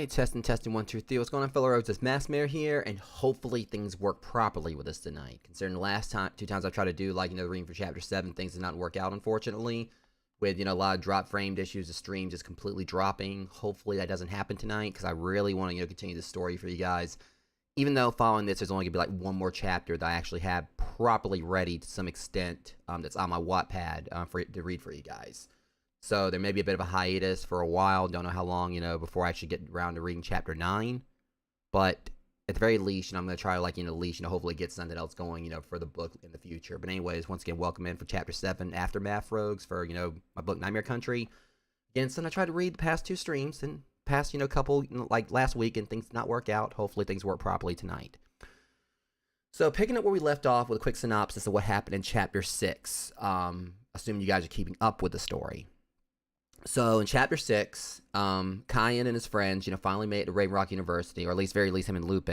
Alright, testing 1, 2, 3. What's going on, fellow rogues? It's Maskmare here, and hopefully things work properly with us tonight. Considering the last two times I've tried to do, the reading for Chapter 7, things did not work out, unfortunately. With, a lot of drop framed issues, the stream just completely dropping. Hopefully that doesn't happen tonight, because I really want to, continue this story for you guys. Even though following this, there's only going to be, one more chapter that I actually have properly ready to some extent, that's on my Wattpad to read for you guys. So there may be a bit of a hiatus for a while. Don't know how long, before I actually get around to reading Chapter 9. But at the very least, I'm going to try to, at least, hopefully get something else going, for the book in the future. But anyways, once again, welcome in for Chapter 7, Aftermath Rogues, for, my book, Nightmare Country. Again, something I tried to read the past 2 streams, and past, couple, like last week, and things did not work out. Hopefully things work properly tonight. So, picking up where we left off with a quick synopsis of what happened in Chapter 6. Assuming you guys are keeping up with the story. So in Chapter 6, Kyan and his friends, finally made it to Raven Rock University, or at least, very least, him and Lupe.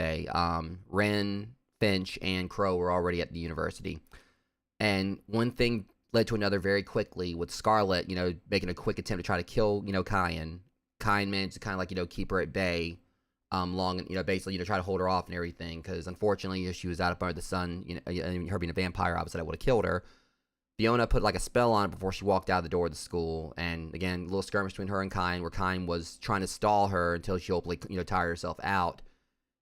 Ren, Finch, and Crow were already at the university. And one thing led to another very quickly, with Scarlet, making a quick attempt to try to kill, Kyan. Kyan managed to kind of, keep her at bay, basically, try to hold her off and everything, because unfortunately, she was out up under the sun, and her being a vampire, obviously, that would have killed her. Fiona put a spell on it before she walked out of the door of the school, and again, a little skirmish between her and Kyan, where Kyan was trying to stall her until she hopefully, tired herself out.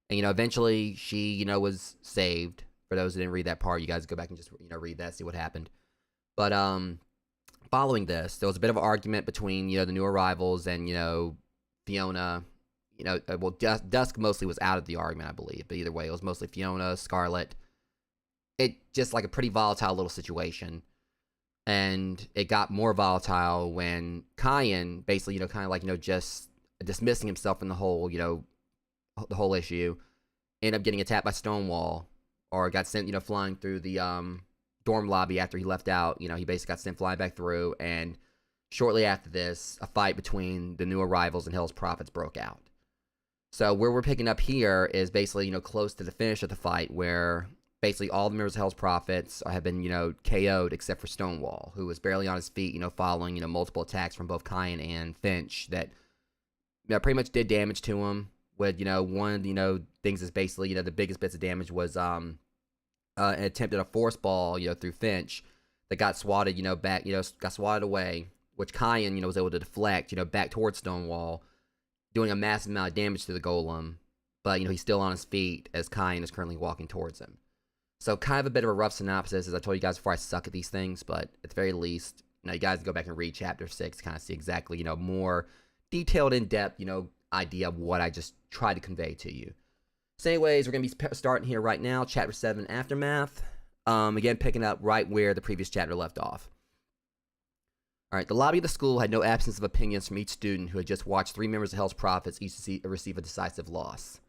And, eventually she, was saved. For those who didn't read that part, you guys go back and just, read that, see what happened. But, following this, there was a bit of an argument between, the new arrivals and, Fiona. Well, Dusk mostly was out of the argument, I believe, but either way, it was mostly Fiona, Scarlet. It just a pretty volatile little situation. And it got more volatile when Kyan basically, just dismissing himself from the whole, the whole issue, ended up getting attacked by Stonewall, or got sent, flying through the dorm lobby after he left out. He basically got sent flying back through, and shortly after this, a fight between the new arrivals and Hell's Prophets broke out. So where we're picking up here is basically, close to the finish of the fight, where basically all the members of Hell's Prophets have been, KO'd except for Stonewall, who was barely on his feet, following, multiple attacks from both Kyan and Finch that, pretty much did damage to him. With, one of the, things is basically, the biggest bits of damage was, an attempt at a force ball, through Finch that got swatted, back, got swatted away, which Kyan, was able to deflect, back towards Stonewall, doing a massive amount of damage to the golem. But, he's still on his feet as Kyan is currently walking towards him. So kind of a bit of a rough synopsis, as I told you guys before, I suck at these things, but at the very least, you guys go back and read Chapter 6 to kind of see exactly, more detailed, in-depth, idea of what I just tried to convey to you. So anyways, we're going to be starting here right now, Chapter 7, Aftermath. Again, picking up right where the previous chapter left off. Alright, the lobby of the school had no absence of opinions from each student who had just watched 3 members of Hell's Prophets each receive a decisive loss.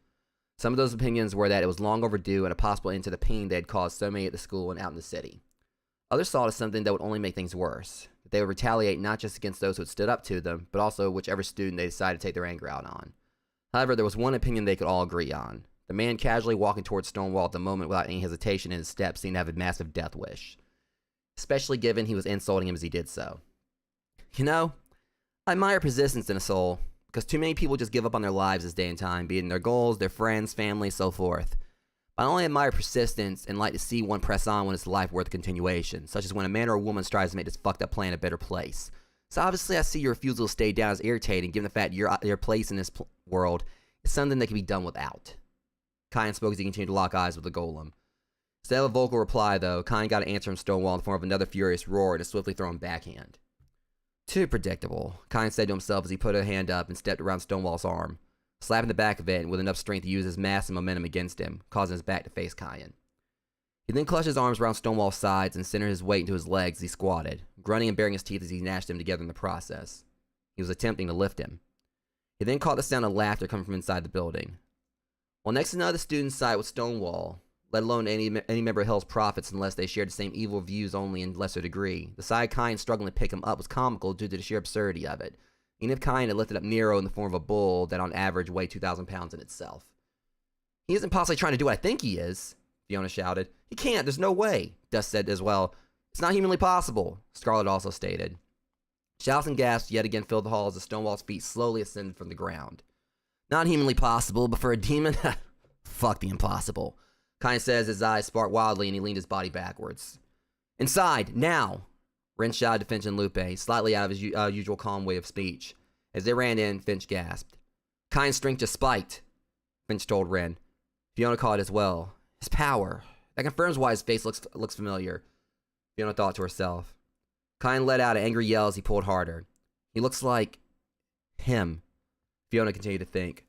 Some of those opinions were that it was long overdue and a possible end to the pain they had caused so many at the school and out in the city. Others saw it as something that would only make things worse, that they would retaliate not just against those who had stood up to them, but also whichever student they decided to take their anger out on. However, there was one opinion they could all agree on. The man casually walking towards Stonewall at the moment without any hesitation in his steps seemed to have a massive death wish, especially given he was insulting him as he did so. I admire persistence in a soul, because too many people just give up on their lives this day and time, be it in their goals, their friends, family, so forth. But I only admire persistence and like to see one press on when it's a life worth continuation, such as when a man or a woman strives to make this fucked up planet a better place. So obviously I see your refusal to stay down as irritating, given the fact your place in this world is something that can be done without. Kyan spoke as he continued to lock eyes with the golem. Instead of a vocal reply, though, Kyan got an answer from Stonewall in the form of another furious roar and a swiftly thrown backhand. Too predictable, Kyan said to himself as he put a hand up and stepped around Stonewall's arm, slapping the back of it with enough strength to use his mass and momentum against him, causing his back to face Kyan. He then clutched his arms around Stonewall's sides and centered his weight into his legs as he squatted, grunting and baring his teeth as he gnashed them together in the process. He was attempting to lift him. He then caught the sound of laughter coming from inside the building. While next to none of the students sided with Stonewall, let alone any member of Hell's Prophets unless they shared the same evil views only in lesser degree, the side Kyan struggling to pick him up was comical due to the sheer absurdity of it, even if Kyan had lifted up Nero in the form of a bull that on average weighed 2,000 pounds in itself. He isn't possibly trying to do what I think he is, Fiona shouted. He can't, there's no way, Dusk said as well. It's not humanly possible, Scarlet also stated. Shouts and gasps yet again filled the hall as the Stonewall's feet slowly ascended from the ground. Not humanly possible, but for a demon, fuck the impossible. Kyne says, his eyes spark wildly, and he leaned his body backwards. Inside, now! Ren shouted to Finch and Lupe, slightly out of his usual calm way of speech. As they ran in, Finch gasped. Kyne's strength just spiked, Finch told Ren. Fiona caught it as well. His power. That confirms why his face looks familiar, Fiona thought to herself. Kyne let out an angry yell as he pulled harder. He looks like him, Fiona continued to think.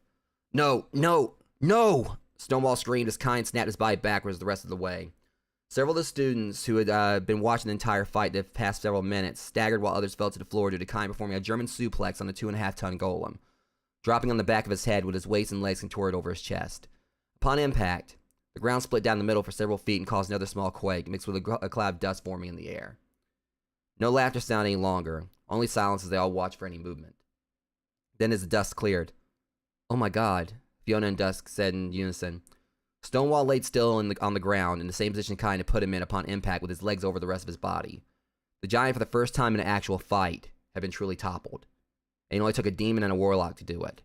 No, no, no! Stonewall screamed as Kyne snapped his body backwards the rest of the way. Several of the students who had been watching the entire fight the past several minutes staggered while others fell to the floor due to Kyne performing a German suplex on the 2.5-ton golem, dropping on the back of his head with his waist and legs contorted over his chest. Upon impact, the ground split down the middle for several feet and caused another small quake, mixed with a cloud of dust forming in the air. No laughter sounded any longer, only silence as they all watched for any movement. Then as the dust cleared, "Oh my God," Fiona and Dusk said in unison. Stonewall laid still on the ground, in the same position Kyne had put him in upon impact with his legs over the rest of his body. The giant, for the first time in an actual fight, had been truly toppled. And it only took a demon and a warlock to do it.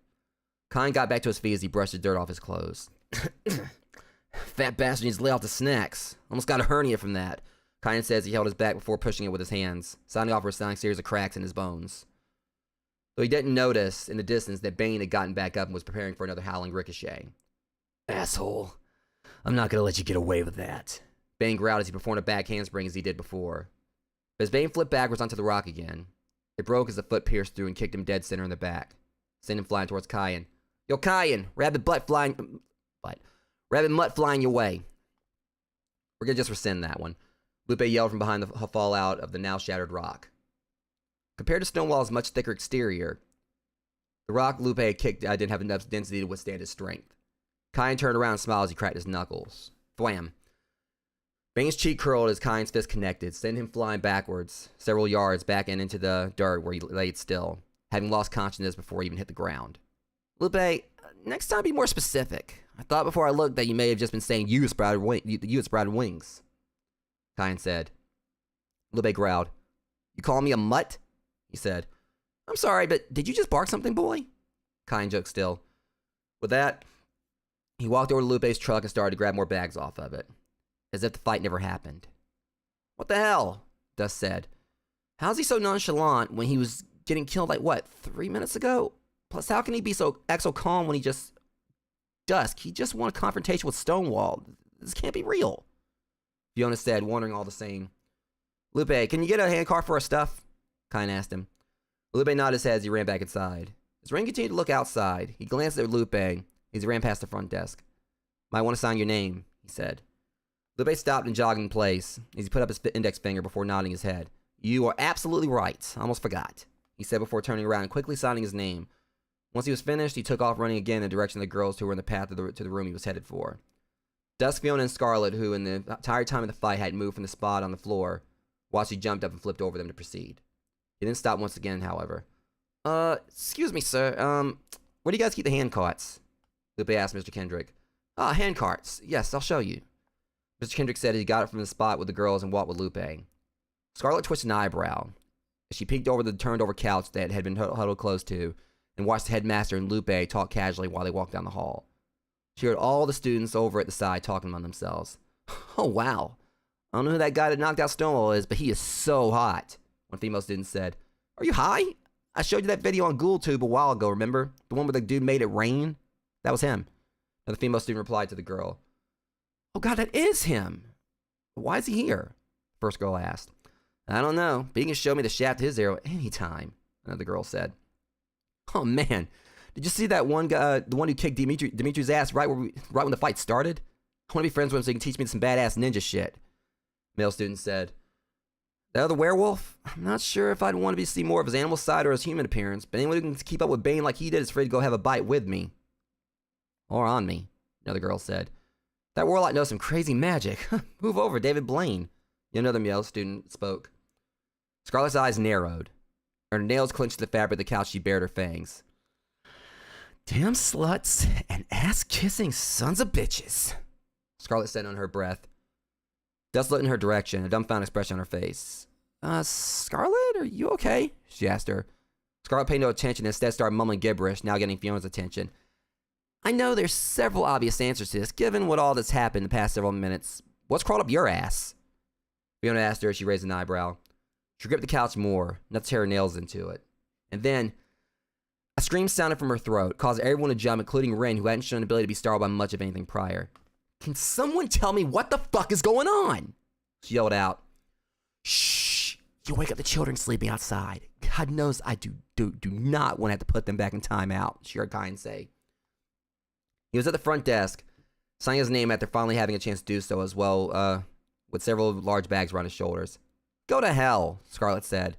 Kyne got back to his feet as he brushed the dirt off his clothes. Fat bastard needs to lay off the snacks. Almost got a hernia from that, Kyne said as he held his back before pushing it with his hands, sounding off for a sounding series of cracks in his bones. Though he didn't notice, in the distance, that Bane had gotten back up and was preparing for another howling ricochet. Asshole. I'm not gonna let you get away with that, Bane growled as he performed a back handspring as he did before. But as Bane flipped backwards onto the rock again, it broke as the foot pierced through and kicked him dead center in the back, sending him flying towards Kyne. Yo, Kyne! Rabbit mutt flying your way. We're gonna just rescind that one. Lupe yelled from behind the fallout of the now shattered rock. Compared to Stonewall's much thicker exterior, the rock Lupe had kicked didn't have enough density to withstand his strength. Kyne turned around and smiled as he cracked his knuckles. Thwam. Bane's cheek curled as Kyne's fist connected, sending him flying backwards, several yards back and into the dirt where he laid still, having lost consciousness before he even hit the ground. Lupe, next time be more specific. I thought before I looked that you may have just been saying you had sprouted wings, Kyne said. Lupe growled. You call me a mutt? He said. I'm sorry, but did you just bark something, boy? Kyne joked still. With that, he walked over to Lupe's truck and started to grab more bags off of it, as if the fight never happened. What the hell? Dusk said. How's he so nonchalant when he was getting killed 3 minutes ago? Plus, how can he act so calm when he just... Dusk, he just won a confrontation with Stonewall. This can't be real, Fiona said, wondering all the same. Lupe, can you get a handcart for our stuff? Kyne asked him. Lupe nodded his head as he ran back inside. As Ren continued to look outside, he glanced at Lupe as he ran past the front desk. Might want to sign your name, he said. Lupe stopped and jogged in place as he put up his index finger before nodding his head. You are absolutely right. I almost forgot, he said before turning around and quickly signing his name. Once he was finished, he took off running again in the direction of the girls who were in the path to the room he was headed for. Dusk, Fiona, and Scarlet, who in the entire time of the fight hadn't moved from the spot on the floor, watched he jumped up and flipped over them to proceed. He didn't stop once again, however. Excuse me, sir. Where do you guys keep the handcarts? Lupe asked Mr. Kendrick. Handcarts. Yes, I'll show you. Mr. Kendrick said he got it from the spot with the girls and walked with Lupe. Scarlet twisted an eyebrow as she peeked over the turned-over couch that had been huddled close to and watched the headmaster and Lupe talk casually while they walked down the hall. She heard all the students over at the side talking among themselves. Oh, wow. I don't know who that guy that knocked out Stonewall is, but he is so hot, one female student said. Are you high? I showed you that video on GhoulTube a while ago, remember? The one where the dude made it rain? That was him. Another female student replied to the girl. Oh God, that is him. Why is he here? The first girl asked. I don't know, but he can show me the shaft of his arrow anytime, another girl said. Oh man, did you see that one guy, the one who kicked Dimitri's ass right when the fight started? I want to be friends with him so he can teach me some badass ninja shit, male student said. That other werewolf? I'm not sure if I'd want to see more of his animal side or his human appearance, but anyone who can keep up with Bane like he did is free to go have a bite with me. Or on me, another girl said. That warlock knows some crazy magic. Move over, David Blaine, another male student spoke. Scarlet's eyes narrowed. Her nails clenched to the fabric of the couch. She bared her fangs. Damn sluts and ass-kissing sons of bitches, Scarlet said under her breath. Dusk looked in her direction, a dumbfounded expression on her face. Scarlet, are you okay? She asked her. Scarlet paid no attention and instead started mumbling gibberish, now getting Fiona's attention. I know there's several obvious answers to this, given what all that's happened in the past several minutes. What's crawled up your ass? Fiona asked her as she raised an eyebrow. She gripped the couch more, enough to tear her nails into it. And then, a scream sounded from her throat, causing everyone to jump, including Ren, who hadn't shown an ability to be startled by much of anything prior. Can someone tell me what the fuck is going on? She yelled out. Shh! You wake up the children sleeping outside. God knows I do not want to have to put them back in timeout, she heard Kyan say. He was at the front desk, signing his name after finally having a chance to do so as well, with several large bags around his shoulders. Go to hell, Scarlet said.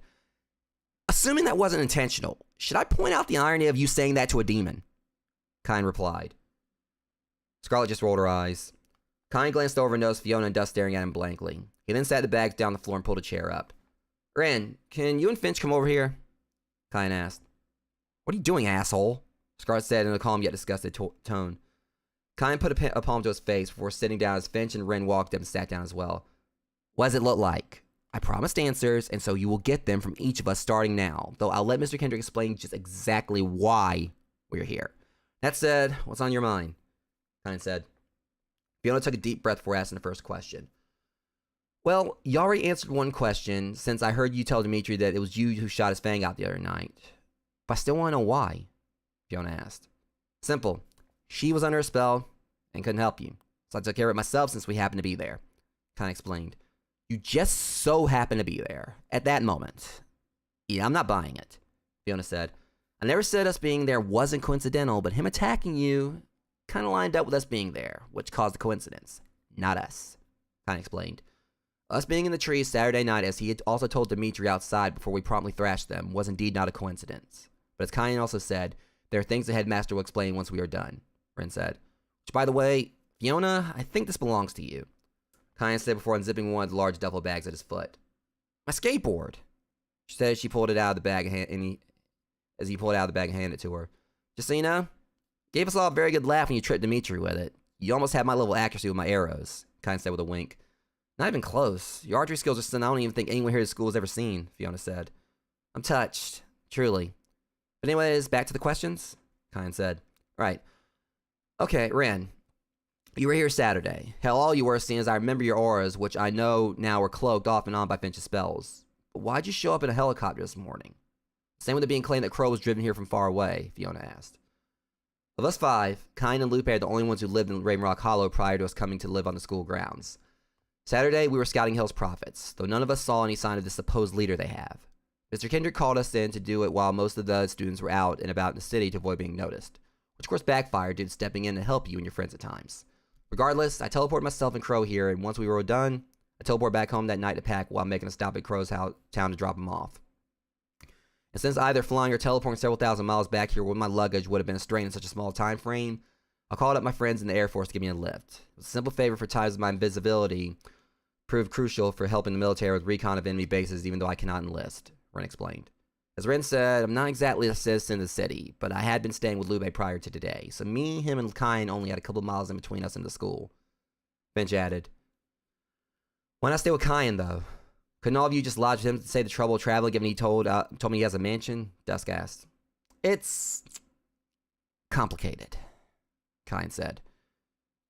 Assuming that wasn't intentional, should I point out the irony of you saying that to a demon? Kyan replied. Scarlet just rolled her eyes. Kyan glanced over and noticed Fiona and Dust staring at him blankly. He then sat the bags down on the floor and pulled a chair up. Ren, can you and Finch come over here? Kyan asked. What are you doing, asshole? Scarlet said in a calm yet disgusted tone. Kyan put a palm to his face before sitting down as Finch and Ren walked up and sat down as well. What does it look like? I promised answers, and so you will get them from each of us starting now, though I'll let Mr. Kendrick explain just exactly why we're here. That said, what's on your mind? Kyan said. Fiona took a deep breath before asking the first question. Well, you already answered one question, since I heard you tell Dimitri that it was you who shot his fang out the other night. But I still want to know why, Fiona asked. Simple. She was under a spell and couldn't help you, so I took care of it myself since we happened to be there, Kyan explained. You just so happened to be there, at that moment. Yeah, I'm not buying it, Fiona said. I never said us being there wasn't coincidental, but him attacking you kind of lined up with us being there, which caused the coincidence. Not us, Kyan explained. Us being in the trees Saturday night, as he had also told Dimitri outside before we promptly thrashed them, was indeed not a coincidence. But as Kyan also said, there are things the headmaster will explain once we are done, Ren said. Which, by the way, Fiona, I think this belongs to you, Kyan said before unzipping one of the large duffel bags at his foot. My skateboard, she said as she pulled it out of the bag as he pulled it out of the bag and handed it to her. Just so you know, gave us all a very good laugh when you tripped Dimitri with it. You almost had my level of accuracy with my arrows, Kyan said with a wink. Not even close. Your archery skills are something I don't even think anyone here at school has ever seen, Fiona said. I'm touched, truly. But anyways, back to the questions, Kyan said. Right. Okay, Ren. You were here Saturday. Hell, all you were seeing is I remember your auras, which I know now were cloaked off and on by Finch's spells. But why'd you show up in a helicopter this morning? Same with it being claimed that Crow was driven here from far away, Fiona asked. Of us five, Kyan and Lupe are the only ones who lived in Ravenrock Hollow prior to us coming to live on the school grounds. Saturday, we were scouting Hill's Prophets, though none of us saw any sign of the supposed leader they have. Mr. Kendrick called us in to do it while most of the students were out and about in the city to avoid being noticed, which of course backfired due to stepping in to help you and your friends at times. Regardless, I teleported myself and Crow here, and once we were done, I teleported back home that night to pack while making a stop at Crow's town to drop him off. And since either flying or teleporting several thousand miles back here with my luggage would have been a strain in such a small time frame, I called up my friends in the Air Force to give me a lift. It was a simple favor for times of my invisibility proved crucial for helping the military with recon of enemy bases even though I cannot enlist, Ren explained. As Ren said, I'm not exactly a citizen of the city, but I had been staying with Lupe prior to today, so me, him, and Kyan only had a couple of miles in between us and the school. Finch added. Why not stay with Kyan, though? Couldn't all of you just lodge with him to save the trouble of traveling given he told me he has a mansion? Dusk asked. It's complicated, Kyan said.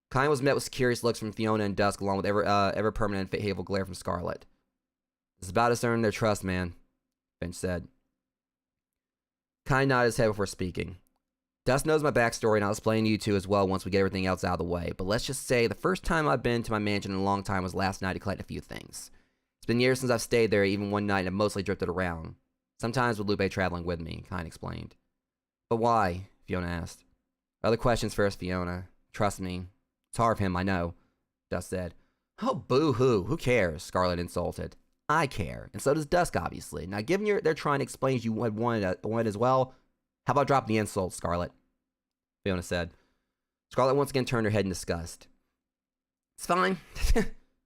Kyan was met with curious looks from Fiona and Dusk, along with ever-permanent and hateful glare from Scarlet. It's about us earning their trust, man, Finch said. Kyan nodded his head before speaking. Dusk knows my backstory, and I'll explain to you two as well once we get everything else out of the way, but let's just say the first time I've been to my mansion in a long time was last night to collect a few things. It's been years since I've stayed there, even one night, and I've mostly drifted around. Sometimes with Lupe traveling with me, Kyan explained. But why? Fiona asked. Other questions first, Fiona. Trust me. It's hard for him, I know, Dusk said. Oh, boo-hoo. Who cares? Scarlet insulted. I care, and so does Dusk, obviously. Now, given they're trying to explain you had wanted as well, how about dropping the insult, Scarlet? Fiona said. Scarlet once again turned her head in disgust. It's fine.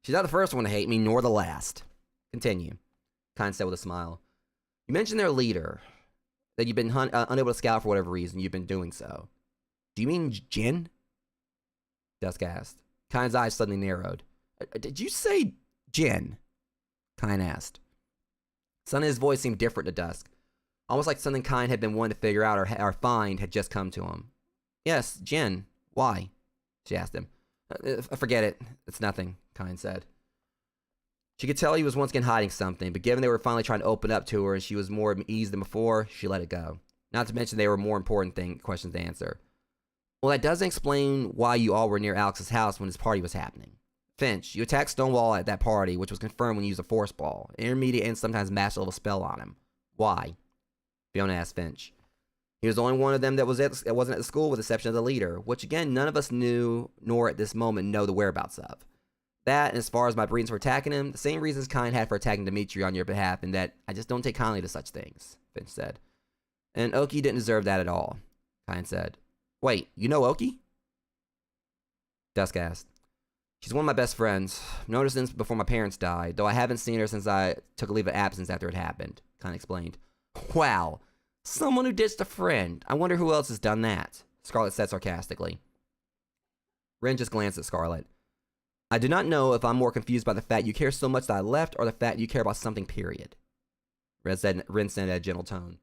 She's not the first one to hate me, nor the last. Continue, Kyan said with a smile. You mentioned their leader, that you've been unable to scout for whatever reason. You've been doing so. Do you mean Jin? Dusk asked. Kyan's eyes suddenly narrowed. Did you say Jin? Kyan asked. Suddenly his voice seemed different to Dusk. Almost like something Kyan had been wanting to figure out or find had just come to him. Yes, Jen. Why? She asked him. Forget it. It's nothing, Kyne said. She could tell he was once again hiding something, but given they were finally trying to open up to her and she was more at ease than before, she let it go. Not to mention they were more important questions to answer. Well, that doesn't explain why you all were near Alex's house when his party was happening. Finch, you attacked Stonewall at that party, which was confirmed when you used a force ball, intermediate and sometimes master level spell on him. Why? Fiona asked Finch. He was the only one of them that wasn't at the school with the exception of the leader, which again none of us knew nor at this moment know the whereabouts of. That, and as far as my reasons for attacking him, the same reasons Kyne had for attacking Dimitri on your behalf, and that I just don't take kindly to such things, Finch said. And Oki didn't deserve that at all, Kyne said. Wait, you know Oki? Dusk asked. She's one of my best friends. I've known her since before my parents died, though I haven't seen her since I took a leave of absence after it happened, Kyne explained. Wow, someone who ditched a friend. I wonder who else has done that, Scarlet said sarcastically. Ren just glanced at Scarlet. I do not know if I'm more confused by the fact you care so much that I left or the fact you care about something, period. Ren said in a gentle tone.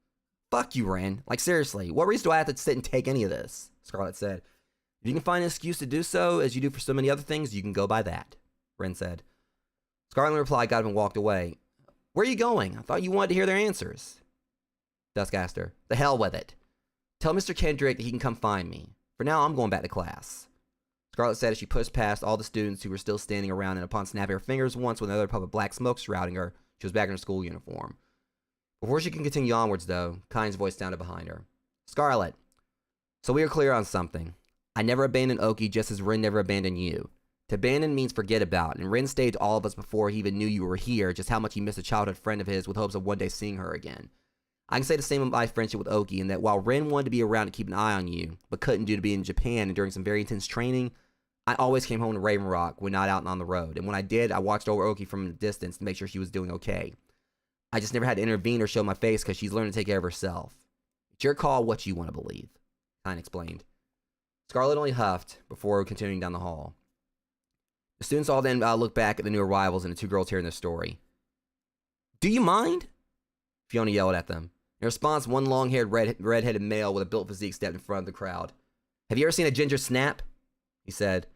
Fuck you, Ren. Like, seriously, what reason do I have to sit and take any of this? Scarlet said. If you can find an excuse to do so, as you do for so many other things, you can go by that, Ren said. Scarlet replied, got up and walked away. Where are you going? I thought you wanted to hear their answers. Dusk asked her. The hell with it. Tell Mr. Kendrick that he can come find me. For now, I'm going back to class. Scarlet said as she pushed past all the students who were still standing around, and upon snapping her fingers once with another puff of black smoke shrouding her, she was back in her school uniform. Before she could continue onwards, though, Kyne's voice sounded behind her. Scarlet, so we are clear on something. I never abandoned Oki just as Ren never abandoned you. To abandon means forget about, and Ren stated to all of us before he even knew you were here just how much he missed a childhood friend of his with hopes of one day seeing her again. I can say the same about my friendship with Oki, in that while Ren wanted to be around to keep an eye on you, but couldn't due to being in Japan and during some very intense training, I always came home to Raven Rock when not out and on the road, and when I did, I watched over Oki from a distance to make sure she was doing okay. I just never had to intervene or show my face because she's learned to take care of herself. It's your call what you want to believe, Kyne explained. Scarlet only huffed before continuing down the hall. The students all then looked back at the new arrivals and the two girls hearing their story. Do you mind? Fiona yelled at them. In response, one long-haired, red-headed male with a built physique stepped in front of the crowd. Have you ever seen a ginger snap? He said.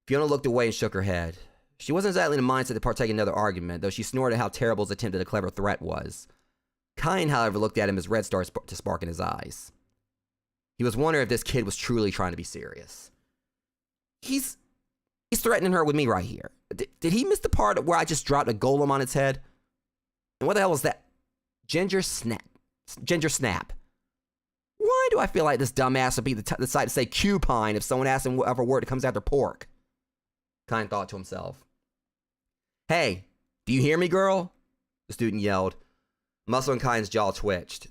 Fiona looked away and shook her head. She wasn't exactly in the mindset to partake in another argument, though she snorted how terrible his attempt at a clever threat was. Kyne, however, looked at him as red started to spark in his eyes. He was wondering if this kid was truly trying to be serious. He's threatening her with me right here. Did he miss the part where I just dropped a golem on its head? And what the hell was that? Ginger snap. Why do I feel like this dumbass would be the side to say cupine if someone asks him whatever word comes after pork? Kyne thought to himself. Hey, do you hear me, girl? The student yelled. Muscle in Kyne's jaw twitched.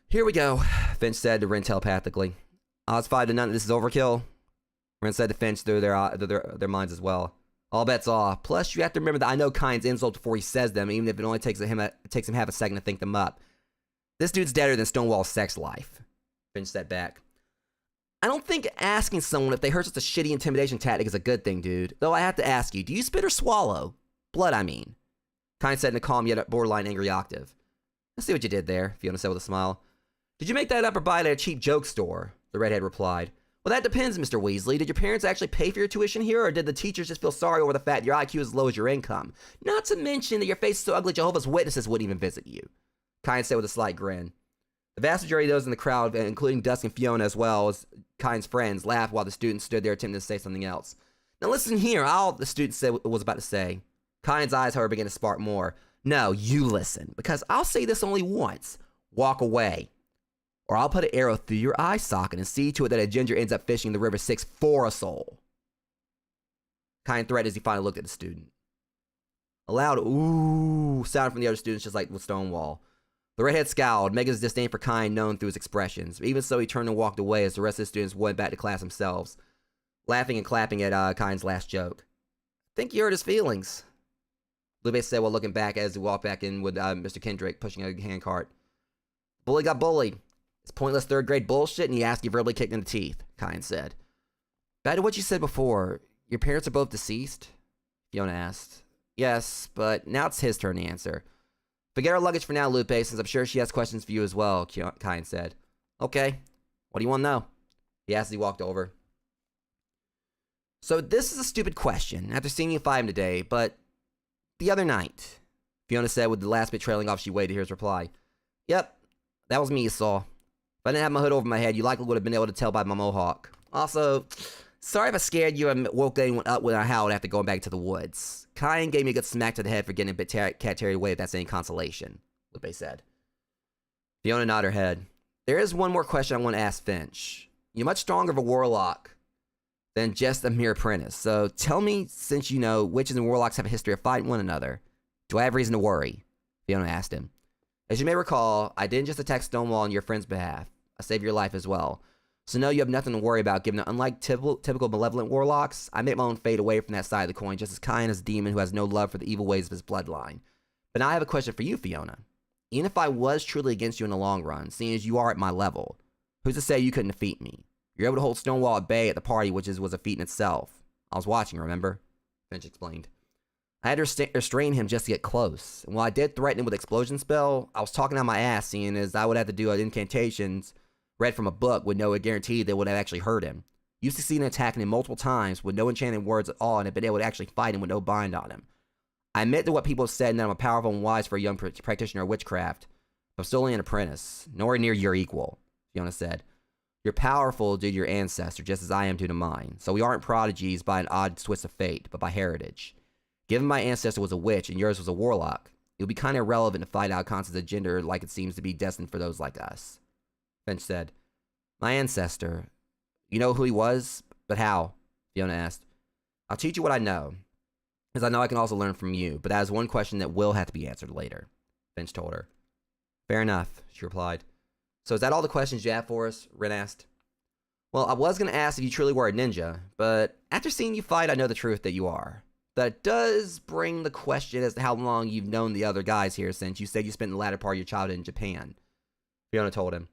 Here we go, Finch said to Ren telepathically. Odds 5-0 this is overkill. Ren said to Finch through their minds as well. All bets off. Plus, you have to remember that I know Kyne's insults before he says them, even if it only takes him half a second to think them up. This dude's deader than Stonewall's sex life. Finch stepped back. I don't think asking someone if they heard such a shitty intimidation tactic is a good thing, dude. Though I have to ask you, do you spit or swallow? Blood, I mean. Kyne said in a calm yet borderline angry octave. I see what you did there, Fiona said with a smile. Did you make that up or buy it at a cheap joke store? The redhead replied. Well, that depends, Mr. Weasley. Did your parents actually pay for your tuition here, or did the teachers just feel sorry over the fact your IQ is as low as your income? Not to mention that your face is so ugly Jehovah's Witnesses wouldn't even visit you. Kyne said with a slight grin. The vast majority of those in the crowd, including Dusk and Fiona as well as Kyne's friends, laughed while the students stood there attempting to say something else. Now listen here, the student said was about to say. Kyne's eyes, however, began to spark more. No, you listen, because I'll say this only once. Walk away. Or I'll put an arrow through your eye socket and see to it that a ginger ends up fishing the River Styx for a soul. Kyne threatened as he finally looked at the student. A loud ooh sounded from the other students, just like with Stonewall. The redhead scowled, making his disdain for Kyne known through his expressions. Even so, he turned and walked away as the rest of the students went back to class themselves, laughing and clapping at Kyne's last joke. I think you hurt his feelings, Lupe said while looking back as he walked back in with Mr. Kendrick pushing a handcart. Bully got bullied. It's pointless third-grade bullshit, and he asked you verbally kicked in the teeth, Kyne said. Back to what you said before, your parents are both deceased? Fiona asked. Yes, but now it's his turn to answer. Forget our luggage for now, Lupe, since I'm sure she has questions for you as well, Kyne said. Okay, what do you want to know? he asked as he walked over. So this is a stupid question, after seeing you fight him today, but the other night, Fiona said with the last bit trailing off, she waited to hear his reply. Yep, that was me you saw. If I didn't have my hood over my head, you likely would have been able to tell by my mohawk. Also, sorry if I scared you and woke anyone up when I howled after going back to the woods. Kyan gave me a good smack to the head for getting a bit cat-carried away, if that's any consolation, Lupe said. Fiona nodded her head. There is one more question I want to ask Finch. You're much stronger of a warlock than just a mere apprentice. So tell me, since you know witches and warlocks have a history of fighting one another, do I have reason to worry? Fiona asked him. As you may recall, I didn't just attack Stonewall on your friend's behalf. I saved your life as well. So no, you have nothing to worry about, given that unlike typical malevolent warlocks, I make my own fate away from that side of the coin, just as Kyan is a demon who has no love for the evil ways of his bloodline. But now I have a question for you, Fiona. Even if I was truly against you in the long run, seeing as you are at my level, who's to say you couldn't defeat me? You're able to hold Stonewall at bay at the party, which was a feat in itself. I was watching, remember? Finch explained. I had to restrain him just to get close. And while I did threaten him with explosion spell, I was talking out my ass, seeing as I would have to do incantations read from a book with no guarantee that would have actually hurt him. You succeeded in attacking him multiple times with no enchanted words at all and have been able to actually fight him with no bind on him. I admit to what people have said and that I'm a powerful and wise for a young practitioner of witchcraft, but I'm still only an apprentice, nowhere near your equal, Fiona said. You're powerful due to your ancestor, just as I am due to mine, so we aren't prodigies by an odd twist of fate, but by heritage. Given my ancestor was a witch and yours was a warlock, it would be kind of irrelevant to find out concepts of gender like it seems to be destined for those like us. Finch said, My ancestor. You know who he was? But how? Fiona asked. I'll teach you what I know, because I know I can also learn from you, but that is one question that will have to be answered later, Finch told her. Fair enough, she replied. So is that all the questions you have for us? Ren asked. Well, I was going to ask if you truly were a ninja, but after seeing you fight, I know the truth that you are. That does bring the question as to how long you've known the other guys here, since you said you spent the latter part of your childhood in Japan. Fiona told him.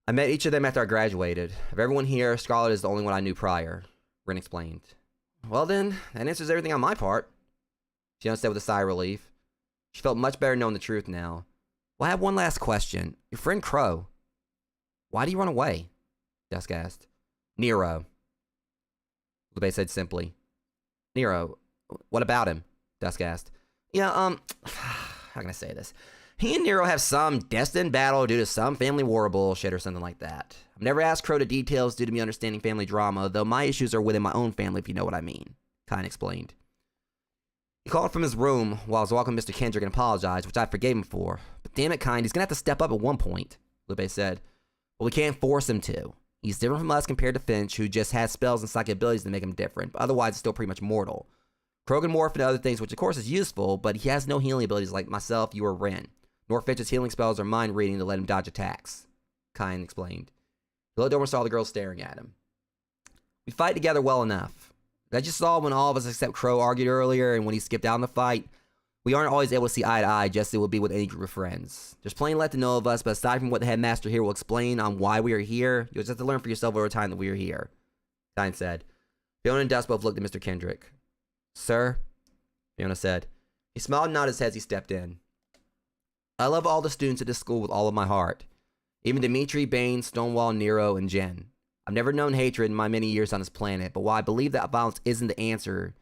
I met each of them after I graduated. Of everyone here, Scarlet is the only one I knew prior, Ren explained. Well then, that answers everything on my part, Fiona said with a sigh of relief. She felt much better knowing the truth now. Well, I have one last question. Your friend Crow. Why do you run away? Dusk asked. Nero, Lupe said simply. Nero, what about him? Dusk asked. Yeah, how can I say this? He and Nero have some destined battle due to some family war bullshit or something like that. I've never asked Crow the details due to me understanding family drama, though my issues are within my own family, if you know what I mean, Kyan explained. He called from his room while I was walking Mr. Kendrick and apologized, which I forgave him for. But damn it, Kyan, he's gonna have to step up at one point, Lupe said. But we can't force him to. He's different from us compared to Finch, who just has spells and psychic abilities to make him different, but otherwise is still pretty much mortal. Crow can morph into other things, which of course is useful, but he has no healing abilities like myself, you, or Ren. Nor Finch's healing spells or mind reading to let him dodge attacks, Kyan explained. He looked over and saw the girl staring at him. We fight together well enough. I just saw when all of us except Crow argued earlier, and when he skipped out in the fight, we aren't always able to see eye to eye, just as it would be with any group of friends. There's plenty left to know of us, but aside from what the headmaster here will explain on why we are here, you'll just have to learn for yourself over time that we are here, Kyan said. Fiona and Dusk both looked at Mr. Kendrick. Sir? Fiona said. He smiled and nodded his head as he stepped in. I love all the students at this school with all of my heart. Even Dimitri, Bane, Stonewall, Nero, and Jen. I've never known hatred in my many years on this planet, but while I believe that violence isn't the answer,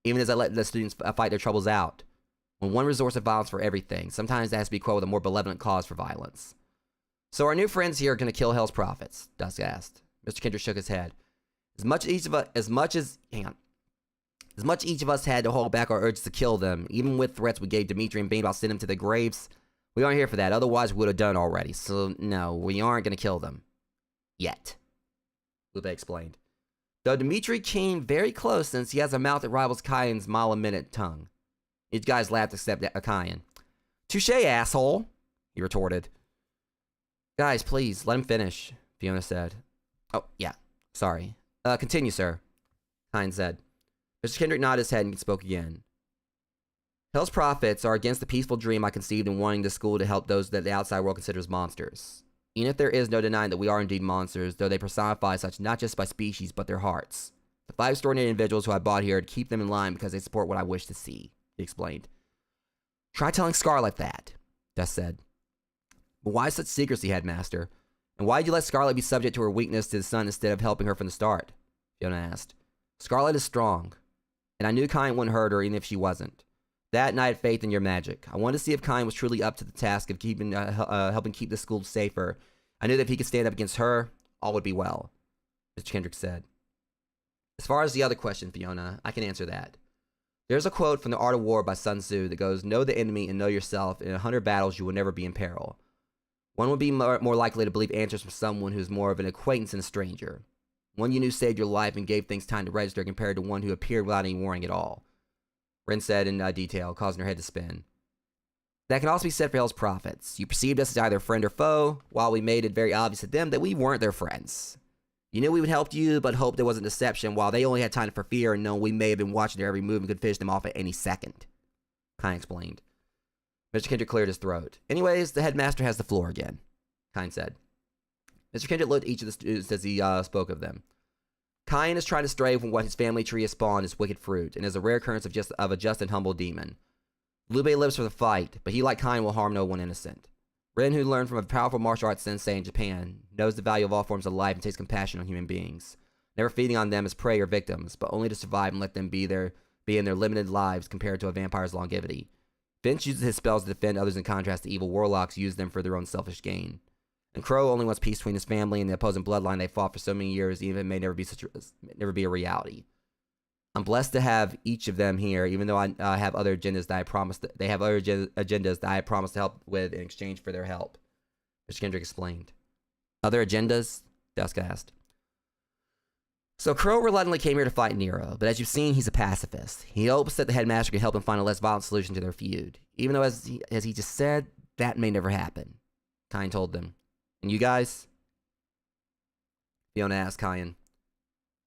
even as I let the students fight their troubles out, when one resorts to violence for everything, sometimes that has to be quoted with a more benevolent cause for violence. So our new friends here are going to kill Hell's prophets? Dusk asked. Mr. Kendrick shook his head. As much each of us had to hold back our urges to kill them, even with threats we gave Dimitri and Bane about sending them to their graves, we aren't here for that. Otherwise, we would have done it already. So no, we aren't going to kill them. Yet, Lupe explained. Though Dimitri came very close since he has a mouth that rivals Kyan's mile-a-minute tongue. Each guy's laughed except Kyan. Touche, asshole, he retorted. Guys, please, let him finish, Fiona said. Oh, yeah, sorry. Continue, sir, Kyan said. Mr. Kendrick nodded his head and spoke again. Hell's prophets are against the peaceful dream I conceived in wanting the school to help those that the outside world considers monsters. Even if there is no denying that we are indeed monsters, though they personify such not just by species, but their hearts. The 5 extraordinary individuals who I brought here to keep them in line because they support what I wish to see, he explained. Try telling Scarlet that, Dusk said. But why such secrecy, headmaster? And why did you let Scarlet be subject to her weakness to the sun instead of helping her from the start? Fiona asked. Scarlet is strong, and I knew Kyne wouldn't hurt her even if she wasn't. That and I had faith in your magic. I wanted to see if Kyne was truly up to the task of helping keep the school safer. I knew that if he could stand up against her, all would be well, Mr. Kendrick said. As far as the other question, Fiona, I can answer that. There's a quote from The Art of War by Sun Tzu that goes, know the enemy and know yourself. In 100 battles, you will never be in peril. One would be more likely to believe answers from someone who's more of an acquaintance than a stranger. One you knew saved your life and gave things time to register compared to one who appeared without any warning at all. Ren said in detail, causing her head to spin. That can also be said for Hell's prophets. You perceived us as either friend or foe, while we made it very obvious to them that we weren't their friends. You knew we would help you, but hoped there wasn't deception, while they only had time for fear and known we may have been watching their every move and could finish them off at any second. Kyne explained. Mr. Kendrick cleared his throat. Anyways, the headmaster has the floor again, Kyne said. Mr. Kendrick looked at each of the students as he spoke of them. Kyne is trying to stray from what his family tree has spawned as wicked fruit, and is a rare occurrence of a just and humble demon. Liu Bei lives for the fight, but he, like Kyne, will harm no one innocent. Ren, who learned from a powerful martial arts sensei in Japan, knows the value of all forms of life and takes compassion on human beings, never feeding on them as prey or victims, but only to survive and let them be in their limited lives compared to a vampire's longevity. Finch uses his spells to defend others in contrast to evil warlocks who use them for their own selfish gain. And Crow only wants peace between his family and the opposing bloodline they fought for so many years, even if it may never be a reality. I'm blessed to have each of them here, even though I have other agendas that I promised. They have other agendas that I promised to help with in exchange for their help. Mr. Kendrick explained. Other agendas? Dusk asked. So Crow reluctantly came here to fight Nero, but as you've seen, he's a pacifist. He hopes that the headmaster can help him find a less violent solution to their feud, even though, as he just said, that may never happen. Kyne told them. And you guys? Fiona asked Kyne.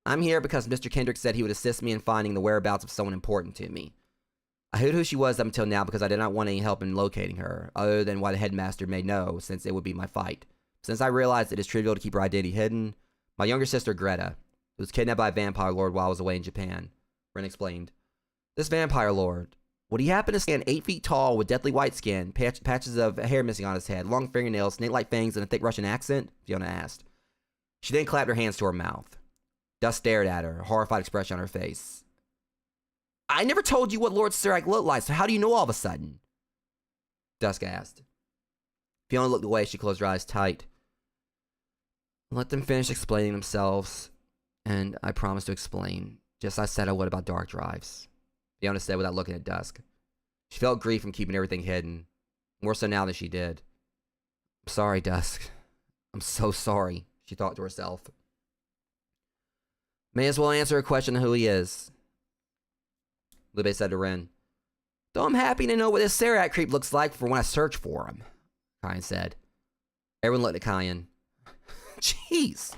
I'm here because Mr. Kendrick said he would assist me in finding the whereabouts of someone important to me. I hid who she was up until now because I did not want any help in locating her, other than what the headmaster may know, since it would be my fight. Since I realized it is trivial to keep her identity hidden, my younger sister Greta, who was kidnapped by a vampire lord while I was away in Japan, Ren explained. This vampire lord, would he happen to stand 8 feet tall with deathly white skin, patches of hair missing on his head, long fingernails, snake-like fangs, and a thick Russian accent? Fiona asked. She then clapped her hands to her mouth. Dusk stared at her, a horrified expression on her face. I never told you what Lord Serac looked like, so how do you know all of a sudden? Dusk asked. Fiona looked away as she closed her eyes tight. Let them finish explaining themselves, and I promise to explain, just as I said I would about dark drives, Fiona said without looking at Dusk. She felt grief from keeping everything hidden, more so now than she did. I'm sorry, Dusk. I'm so sorry, she thought to herself. May as well answer a question of who he is, Liu Bei said to Ren. Though I'm happy to know what this Serac creep looks like for when I search for him, Kyne said. Everyone looked at Kyne. Jeez.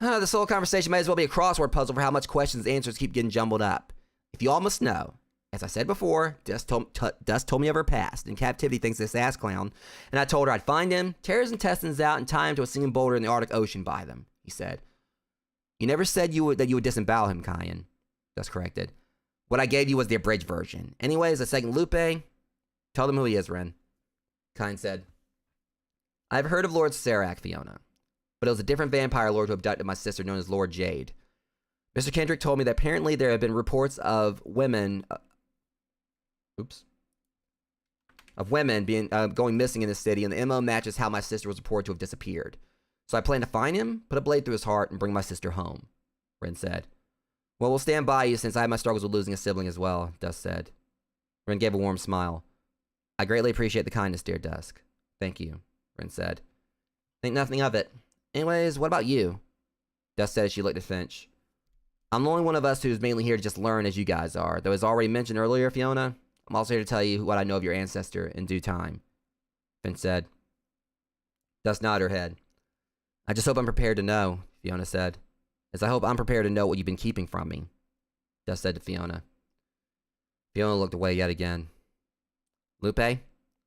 This whole conversation may as well be a crossword puzzle for how much questions and answers keep getting jumbled up. If you all must know, as I said before, Dusk told me of her past. In captivity thinks this ass clown, and I told her I'd find him, tear his intestines out, and tie him to a singing boulder in the Arctic Ocean by them, he said. You never said that you would disembowel him, Kyne. Dusk corrected. What I gave you was the abridged version. Anyways, the second Lupe, tell them who he is, Ren. Kyne said. I've heard of Lord Serac, Fiona, but it was a different vampire lord who abducted my sister known as Lord Jade. Mr. Kendrick told me that apparently there have been reports of women being going missing in the city, and the MO matches how my sister was reported to have disappeared. So I plan to find him, put a blade through his heart, and bring my sister home, Ren said. Well, we'll stand by you since I have my struggles with losing a sibling as well, Dusk said. Ren gave a warm smile. I greatly appreciate the kindness, dear Dusk. Thank you, Ren said. Think nothing of it. Anyways, what about you? Dusk said as she looked at Finch. I'm the only one of us who's mainly here to just learn as you guys are. Though as already mentioned earlier, Fiona, I'm also here to tell you what I know of your ancestor in due time, Finch said. Dusk nodded her head. I just hope I'm prepared to know, Fiona said. As I hope I'm prepared to know what you've been keeping from me, Dusk said to Fiona. Fiona looked away yet again. Lupe?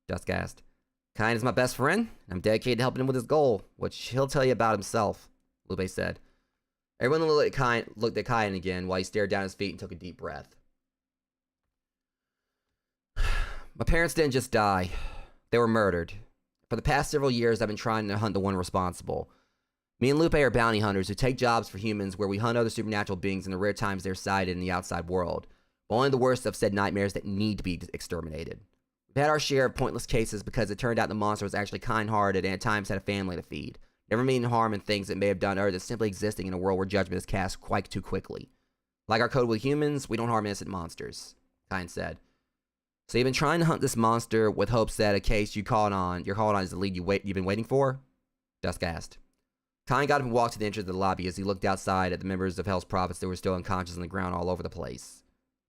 Dusk asked. Kyne is my best friend, and I'm dedicated to helping him with his goal, which he'll tell you about himself, Lupe said. Everyone looked at Kyne again while he stared down at his feet and took a deep breath. My parents didn't just die. They were murdered. For the past several years, I've been trying to hunt the one responsible. Me and Lupe are bounty hunters who take jobs for humans where we hunt other supernatural beings in the rare times they're sighted in the outside world, but only the worst of said nightmares that need to be exterminated. We've had our share of pointless cases because it turned out the monster was actually kind-hearted and at times had a family to feed, never meaning harm in things it may have done other than simply existing in a world where judgment is cast quite too quickly. Like our code with humans, we don't harm innocent monsters, Kine said. So you've been trying to hunt this monster with hopes that a case you're calling on is the lead you've been waiting for? Dusk asked. Kine got up and walked to the entrance of the lobby as he looked outside at the members of Hell's Prophets that were still unconscious on the ground all over the place.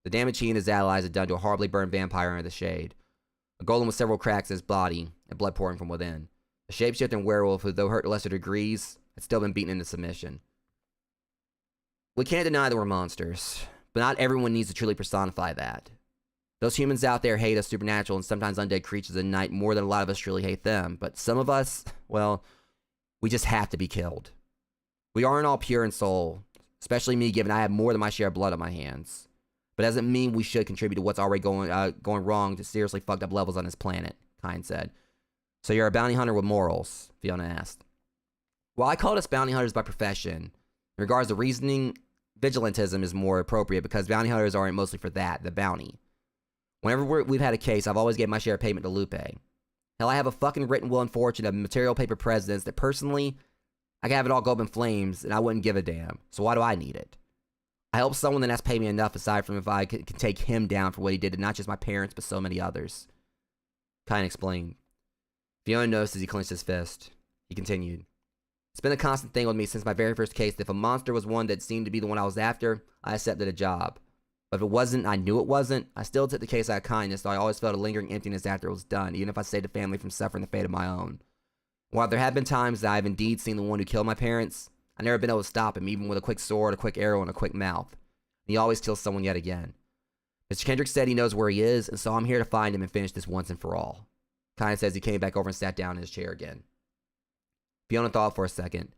The damage he and his allies had done to a horribly burned vampire under the shade. A golem with several cracks in his body and blood pouring from within. A shapeshifting werewolf who, though hurt to lesser degrees, had still been beaten into submission. We can't deny that we're monsters, but not everyone needs to truly personify that. Those humans out there hate us supernatural and sometimes undead creatures at night more than a lot of us truly hate them, but some of us, well, we just have to be killed. We aren't all pure in soul, especially me given I have more than my share of blood on my hands. But doesn't mean we should contribute to what's already going wrong to seriously fucked up levels on this planet, Kine said. So you're a bounty hunter with morals, Fiona asked. Well, I call us bounty hunters by profession. In regards to reasoning, vigilantism is more appropriate because bounty hunters aren't mostly for that, the bounty. Whenever we've had a case, I've always gave my share of payment to Lupe. Hell, I have a fucking written will and fortune of material paper precedents that personally, I could have it all go up in flames and I wouldn't give a damn. So why do I need it? I help someone that has paid me enough aside from if I could take him down for what he did to not just my parents, but so many others. Kine explained. Fiona noticed as he clenched his fist. He continued. It's been a constant thing with me since my very first case that if a monster was one that seemed to be the one I was after, I accepted a job. But if it wasn't, I knew it wasn't, I still took the case out of kindness, though I always felt a lingering emptiness after it was done, even if I saved the family from suffering the fate of my own. While there have been times that I have indeed seen the one who killed my parents, I've never been able to stop him, even with a quick sword, a quick arrow, and a quick mouth. And he always kills someone yet again. Mr. Kendrick said he knows where he is, and so I'm here to find him and finish this once and for all. Kine says he came back over and sat down in his chair again. Fiona thought for a second.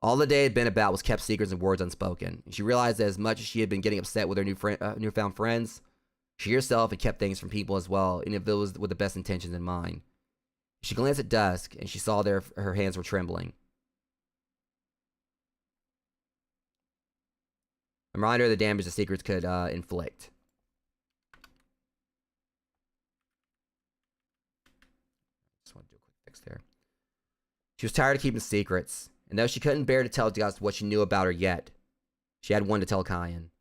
All the day had been about was kept secrets and words unspoken, and she realized that as much as she had been getting upset with her newfound friends, she herself had kept things from people as well, and if it was with the best intentions in mind. She glanced at Dusk, and she saw her hands were trembling. A reminder of the damage the secrets could inflict. Just want to do a quick fix there. She was tired of keeping secrets. And though she couldn't bear to tell Dusk what she knew about her yet, she had one to tell Kyan.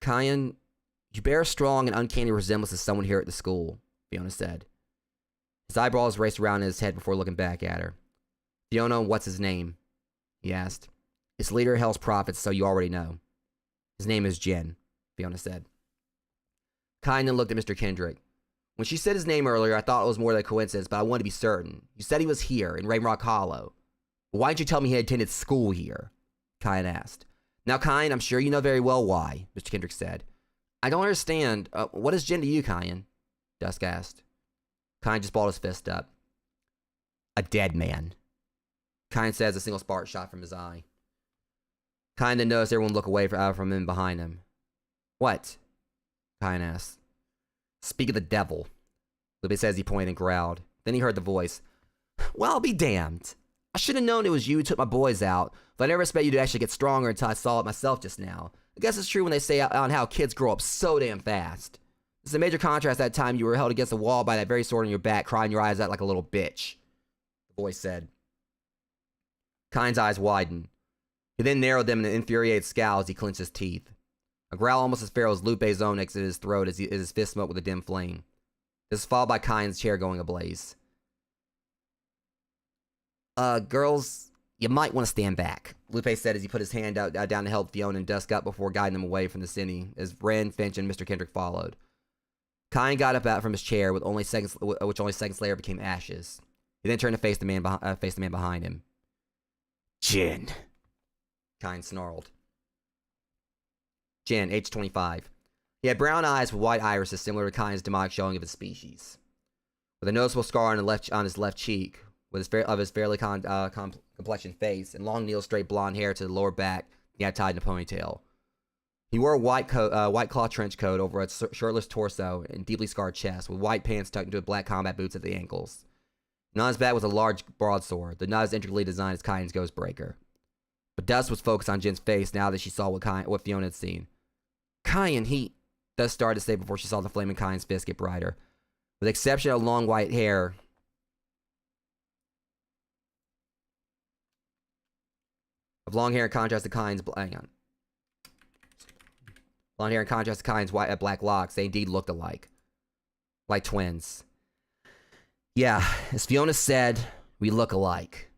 Kyan, you bear a strong and uncanny resemblance to someone here at the school, Fiona said. His eyebrows raced around in his head before looking back at her. Fiona, what's his name? He asked. It's leader of Hell's Prophets, so you already know. His name is Jin, Fiona said. Kyan then looked at Mr. Kendrick. When she said his name earlier, I thought it was more than a coincidence, but I wanted to be certain. You said he was here, in Rainrock Hollow. Why didn't you tell me he attended school here? Kyan asked. Now, Kyan, I'm sure you know very well why, Mr. Kendrick said. I don't understand. What is Jin to you, Kyan? Dusk asked. Kyan just balled his fist up. A dead man. Kyan said as a single spark shot from his eye. Kyan then noticed everyone look away from him behind him. What? Kyan asked. Speak of the devil. Lupe says he pointed and growled. Then he heard the voice. Well, I'll be damned. I should have known it was you who took my boys out, but I never expected you to actually get stronger until I saw it myself just now. I guess it's true when they say on how kids grow up so damn fast. It's a major contrast that time you were held against a wall by that very sword on your back, crying your eyes out like a little bitch, the voice said. Kyan's eyes widened. He then narrowed them in an infuriated scowl as he clenched his teeth. A growl almost as feral as Lupe's own exited his throat as his fist smoked with a dim flame. This was followed by Kyan's chair going ablaze. Girls, you might want to stand back, Lupe said as he put his hand out down to help Fiona and Dusk up before guiding them away from the city, as Ren, Finch, and Mr. Kendrick followed. Kyan got up out from his chair, which only seconds later became ashes. He then turned to face the man behind him. Jin, Kyan snarled. Jin, age 25. He had brown eyes with white irises similar to Kyan's demonic showing of his species. With a noticeable scar on his left cheek, with his fairly complexioned face, and long, straight blonde hair to the lower back, he had tied in a ponytail. He wore a white cloth trench coat over a shirtless torso and deeply scarred chest, with white pants tucked into black combat boots at the ankles. And on his back was a large broadsword, though not as intricately designed as Kyan's Ghostbreaker. But Dust was focused on Jin's face now that she saw what Fiona had seen. Kyan, he... Dust started to say before she saw the flame in Kyan's fist get brighter. With the exception of long white hair... Of long hair in contrast to Kyan's... Hang on. Blonde hair in contrast to Kyan's white, black locks, they indeed looked alike. Like twins. Yeah, as Fiona said, we look alike.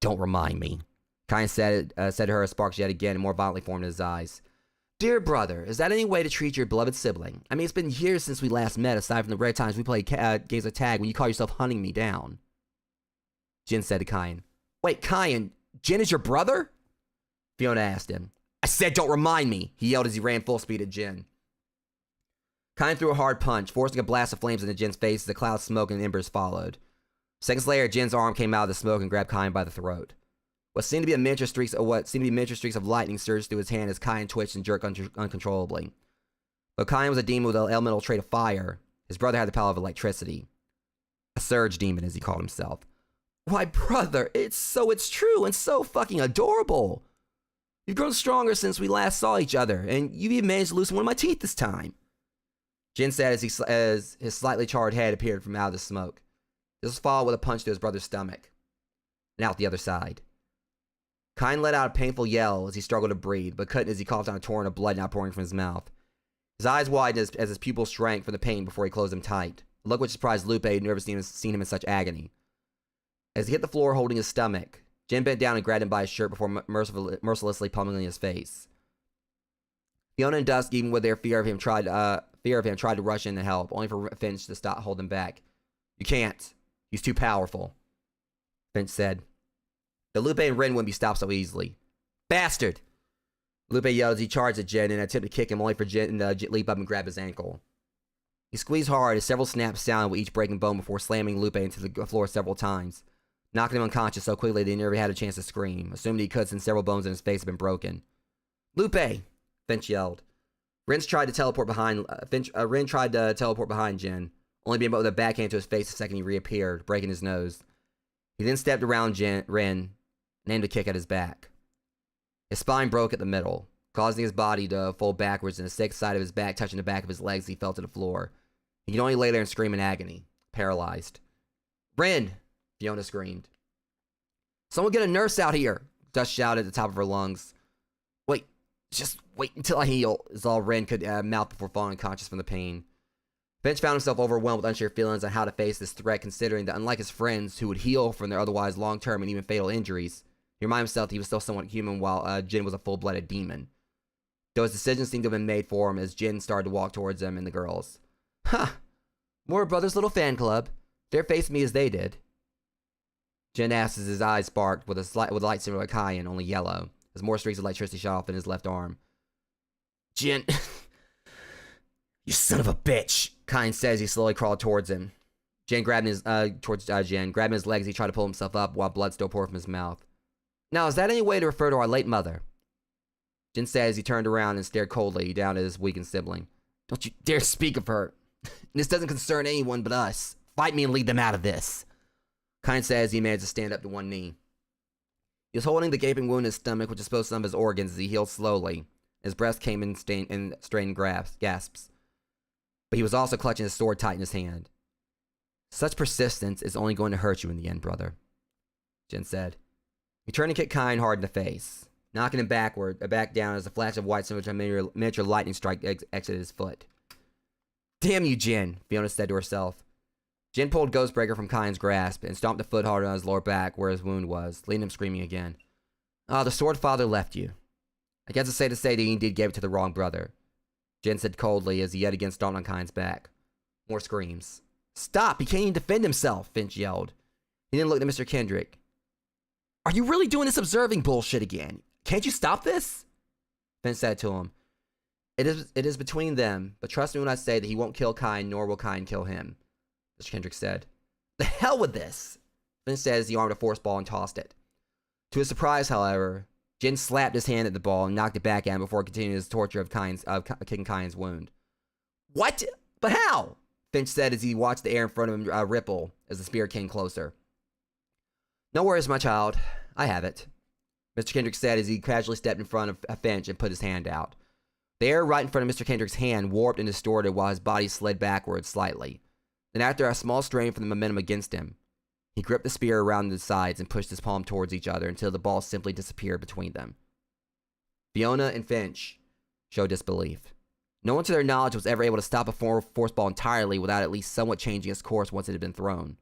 Don't remind me. Kyan said to her as sparks yet again and more violently formed in his eyes. Dear brother, is that any way to treat your beloved sibling? I mean, it's been years since we last met, aside from the rare times we played games of tag when you call yourself hunting me down. Jin said to Kyan. Wait, Kyan, Jin is your brother? Fiona asked him. I said don't remind me, he yelled as he ran full speed at Jin. Kyan threw a hard punch, forcing a blast of flames into Jin's face as a cloud of smoke and embers followed. Seconds later, Jin's arm came out of the smoke and grabbed Kyan by the throat. What seemed to be miniature streaks of lightning surged through his hand as Kyan twitched and jerked uncontrollably. Though Kyan was a demon with an elemental trait of fire, his brother had the power of electricity. A surge demon, as he called himself. Why, brother, it's true and so fucking adorable. You've grown stronger since we last saw each other, and you've even managed to loosen one of my teeth this time. Jin said as his slightly charred head appeared from out of the smoke. This was followed with a punch to his brother's stomach. And out the other side. Kyan let out a painful yell as he struggled to breathe, but couldn't as he coughed on a torrent of blood now pouring from his mouth. His eyes widened as his pupils shrank from the pain before he closed them tight, a look which surprised Lupe, who'd never seen him in such agony. As he hit the floor holding his stomach, Jin bent down and grabbed him by his shirt before mercilessly pummeling his face. Fiona and Dusk, even with their fear of him, tried to rush in to help, only for Finch to hold them back. You can't. He's too powerful, Finch said. The Lupe and Rin wouldn't be stopped so easily. Bastard! Lupe yelled as he charged at Jin and attempted to kick him, only for Jin to leap up and grab his ankle. He squeezed hard as several snaps sounded with each breaking bone before slamming Lupe into the floor several times, knocking him unconscious so quickly that he never had a chance to scream, assuming he could since several bones in his face had been broken. Lupe! Finch yelled. Rin tried to teleport behind Jin, only being able with a backhand to his face the second he reappeared, breaking his nose. He then stepped around Rin and aimed a kick at his back. His spine broke at the middle, causing his body to fold backwards and the sick side of his back touching the back of his legs as he fell to the floor. He could only lay there and scream in agony, paralyzed. Rin! Fiona screamed. Someone get a nurse out here! Dust shouted at the top of her lungs. Wait, just wait until I heal, is all Rin could mouth before falling unconscious from the pain. Finch found himself overwhelmed with unsure feelings on how to face this threat, considering that unlike his friends who would heal from their otherwise long-term and even fatal injuries, he reminded himself that he was still somewhat human while Jin was a full-blooded demon. Though his decisions seemed to have been made for him as Jin started to walk towards him and the girls. Ha! More Brothers Little Fan Club. They're facing me as they did. Jin asked as his eyes sparked with a light similar to Kyan, only yellow, as more streaks of electricity shot off in his left arm. Jin... You son of a bitch, Kyan said as he slowly crawled towards him. Jin grabbed his grabbing his legs, he tried to pull himself up while blood still poured from his mouth. Now, is that any way to refer to our late mother? Jin said as he turned around and stared coldly down at his weakened sibling. Don't you dare speak of her. This doesn't concern anyone but us. Fight me and lead them out of this. Kyan said as he managed to stand up to one knee. He was holding the gaping wound in his stomach, which exposed some of his organs as he healed slowly. His breath came in strained gasps. But he was also clutching his sword tight in his hand. Such persistence is only going to hurt you in the end, brother, Jin said. He turned and kicked Kyan hard in the face, knocking him back down as a flash of white similar to a miniature lightning strike exited his foot. Damn you, Jin, Fiona said to herself. Jin pulled Ghostbreaker from Kyan's grasp and stomped the foot harder on his lower back where his wound was, leaving him screaming again. The Sword Father left you. I guess it's safe to say that he indeed gave it to the wrong brother, Jin said coldly as he yet again stomped on Kyan's back. More screams. Stop! He can't even defend himself, Finch yelled. He then looked at Mr. Kendrick. Are you really doing this observing bullshit again? Can't you stop this? Finch said to him. It is between them, but trust me when I say that he won't kill Kyan, nor will Kyan kill him, Mr. Kendrick said. The hell with this! Finch said as he armed a force ball and tossed it. To his surprise, however, Jin slapped his hand at the ball and knocked it back at him before continuing his torture of kicking Kyan's wound. What? But how? Finch said as he watched the air in front of him ripple as the spear came closer. No worries, my child. I have it, Mr. Kendrick said as he casually stepped in front of Finch and put his hand out. The air right in front of Mr. Kendrick's hand warped and distorted while his body slid backwards slightly. Then after a small strain from the momentum against him, he gripped the spear around the sides and pushed his palm towards each other until the ball simply disappeared between them. Fiona and Finch showed disbelief. No one to their knowledge was ever able to stop a force ball entirely without at least somewhat changing its course once it had been thrown.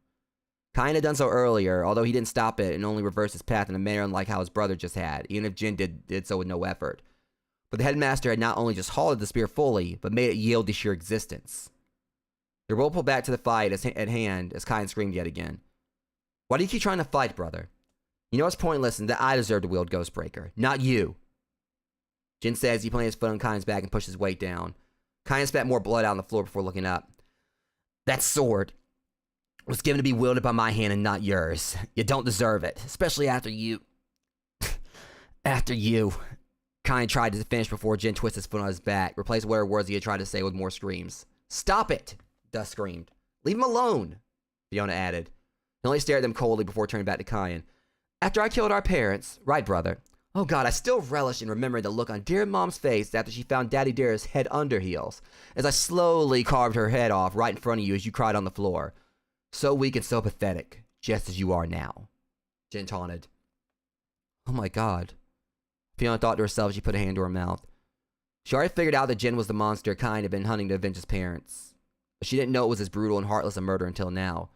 Kyan had done so earlier, although he didn't stop it and only reversed his path in a manner unlike how his brother just had, even if Jin did so with no effort. But the headmaster had not only just halted the spear fully, but made it yield to sheer existence. They both pulled back to the fight at hand as Kyan screamed yet again. Why do you keep trying to fight, brother? You know it's pointless and that I deserve to wield Ghostbreaker, not you. Jin said as he planted his foot on Kyan's back and pushed his weight down. Kyan spat more blood out on the floor before looking up. That sword was given to be wielded by my hand and not yours. You don't deserve it, especially after you. After you. Kyan tried to finish before Jin twisted his foot on his back, replaced whatever words he had tried to say with more screams. Stop it, Dust screamed. Leave him alone, Fiona added. He only stared at them coldly before turning back to Kyan. After I killed our parents, right, brother? Oh God, I still relish in remembering the look on dear Mom's face after she found Daddy Dearest head under heels, as I slowly carved her head off right in front of you as you cried on the floor. So weak and so pathetic, just as you are now. Jin taunted. Oh my God. Fiona thought to herself as she put a hand to her mouth. She already figured out that Jin was the monster Kyan had been hunting to avenge his parents. But she didn't know it was as brutal and heartless a murder until now.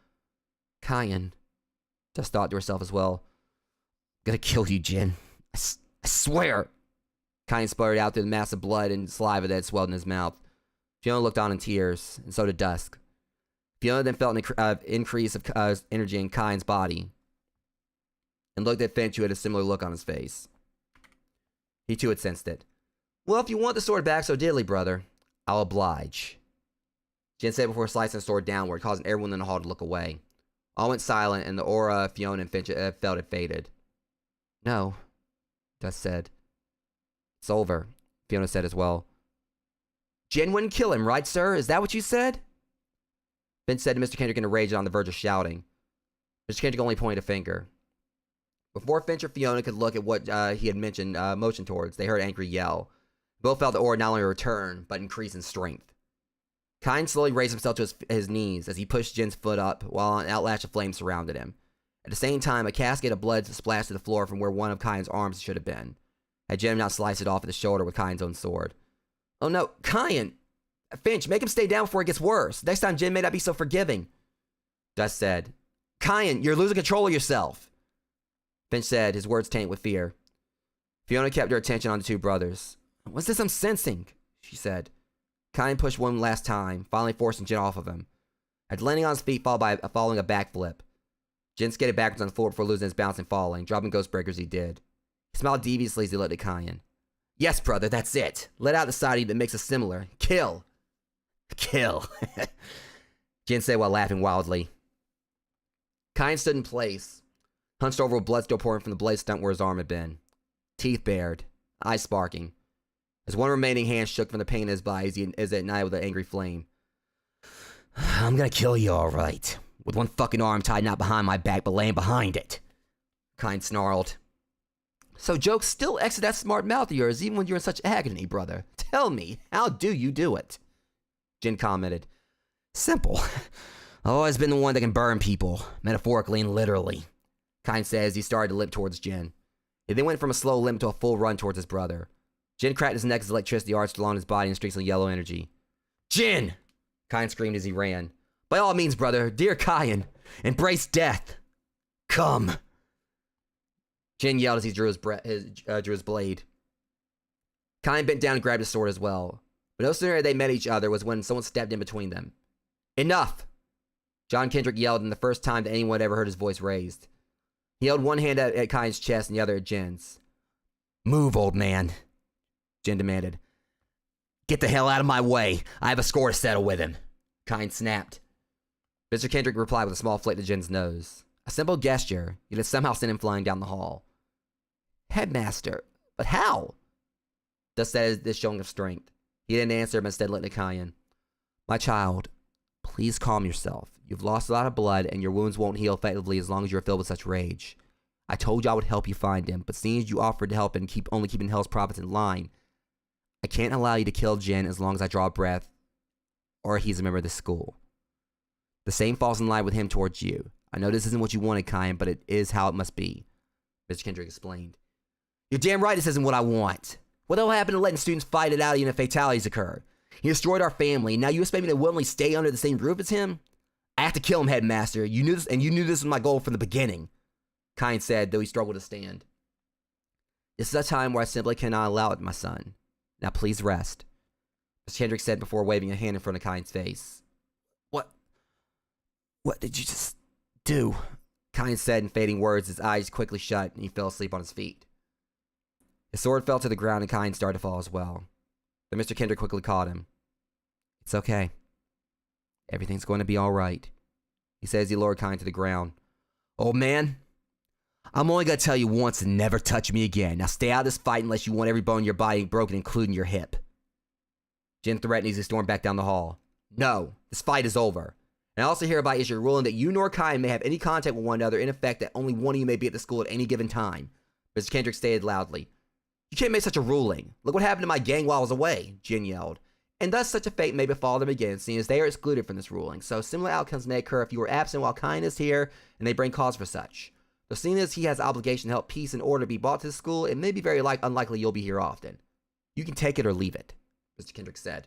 Kyan, just thought to herself as well. I'm gonna kill you, Jin. I swear. Kyan spluttered out through the mass of blood and saliva that had swelled in his mouth. Fiona looked on in tears, and so did Dusk. Fiona then felt an increase of energy in Kyan's body, and looked at Finch, who had a similar look on his face. He too had sensed it. Well, if you want the sword back so dearly, brother, I'll oblige. Jin said before slicing the sword downward, causing everyone in the hall to look away. All went silent, and the aura Fiona and Finch felt had faded. No, Dust said. It's over, Fiona said as well. Jin wouldn't kill him, right, sir? Is that what you said? Finch said to Mr. Kendrick in a rage on the verge of shouting. Mr. Kendrick only pointed a finger. Before Finch or Fiona could look at what he had motioned towards, they heard an angry yell. Both felt the aura not only return, but increase in strength. Kyan slowly raised himself to his knees as he pushed Jin's foot up, while an outlash of flame surrounded him. At the same time, a cascade of blood splashed to the floor from where one of Kyan's arms should have been, had Jin not sliced it off at the shoulder with Kyan's own sword. Oh no, Kyan! Finch, make him stay down before it gets worse. Next time Jin may not be so forgiving. Dust said. Kyan, you're losing control of yourself. Finch said, his words tainted with fear. Fiona kept her attention on the two brothers. What's this I'm sensing? She said. Kyan pushed one last time, finally forcing Jin off of him. After landing on his feet following a backflip, Jin skated backwards on the floor before losing his balance and falling, dropping Ghostbreaker as he did. He smiled deviously as he looked at Kyan. Yes, brother, that's it. Let out the side of you that makes us similar. Kill. Kill. Jin said while laughing wildly. Kyan stood in place, hunched over with blood still pouring from the blade stunt where his arm had been. Teeth bared, eyes sparking. His one remaining hand shook from the pain in his body as it ignited with an angry flame. I'm gonna kill you, all right. With one fucking arm tied not behind my back, but laying behind it. Kyan snarled. So jokes still exit that smart mouth of yours even when you're in such agony, brother. Tell me, how do you do it? Jin commented. Simple. I've always been the one that can burn people, metaphorically and literally. Kyan said as he started to limp towards Jin. He then went from a slow limp to a full run towards his brother. Jin cracked his neck as electricity arched along his body in streaks of yellow energy. Jin! Kyan screamed as he ran. By all means, brother, dear Kyan, embrace death. Come. Jin yelled as he drew his blade. Kyan bent down and grabbed his sword as well. But no sooner had they met each other was when someone stepped in between them. Enough! John Kendrick yelled in the first time that anyone had ever heard his voice raised. He held one hand at Kyan's chest and the other at Jin's. Move, old man, Jin demanded. Get the hell out of my way. I have a score to settle with him. Kyan snapped. Mr. Kendrick replied with a small flick to Jin's nose. A simple gesture, yet it somehow sent him flying down the hall. Headmaster, but how? Thus said this showing of strength. He didn't answer, but instead looked at Kyan. My child, Please calm yourself. You've lost a lot of blood, and your wounds won't heal effectively as long as you're filled with such rage. I told you I would help you find him, but seeing as you offered to help and only keeping Hell's prophets in line, I can't allow you to kill Jin as long as I draw a breath, or he's a member of the school. The same falls in line with him towards you. I know this isn't what you wanted, Kyan, but it is how it must be, Mr. Kendrick explained. You're damn right this isn't what I want. What the hell happened to letting students fight it out even if fatalities occur? He destroyed our family, and now you expect me to willingly stay under the same roof as him? I have to kill him, Headmaster. You knew this, and you knew this was my goal from the beginning, Kyan said, though he struggled to stand. This is a time where I simply cannot allow it, my son. Now please rest, Mr. Kendrick said before waving a hand in front of Kyan's face. What did you just do? Kyan said in fading words, his eyes quickly shut, and he fell asleep on his feet. His sword fell to the ground, and Kyan started to fall as well. But Mr. Kendrick quickly caught him. It's okay. Everything's going to be all right, he said as he lowered Kyan to the ground. Old man, I'm only going to tell you once and never touch me again. Now stay out of this fight unless you want every bone in your body broken, including your hip. Jin threatened as he stormed back down the hall. No, this fight is over. And I also hereby issue a ruling that you nor Kyan may have any contact with one another, in effect that only one of you may be at the school at any given time, Mr. Kendrick stated loudly. You can't make such a ruling. Look what happened to my gang while I was away, Jin yelled. And thus such a fate may befall them again, seeing as they are excluded from this ruling. So similar outcomes may occur if you were absent while Kyan is here, and they bring cause for such. Though seeing as he has obligation to help peace and order be brought to the school, it may be very unlikely you'll be here often. You can take it or leave it, Mr. Kendrick said.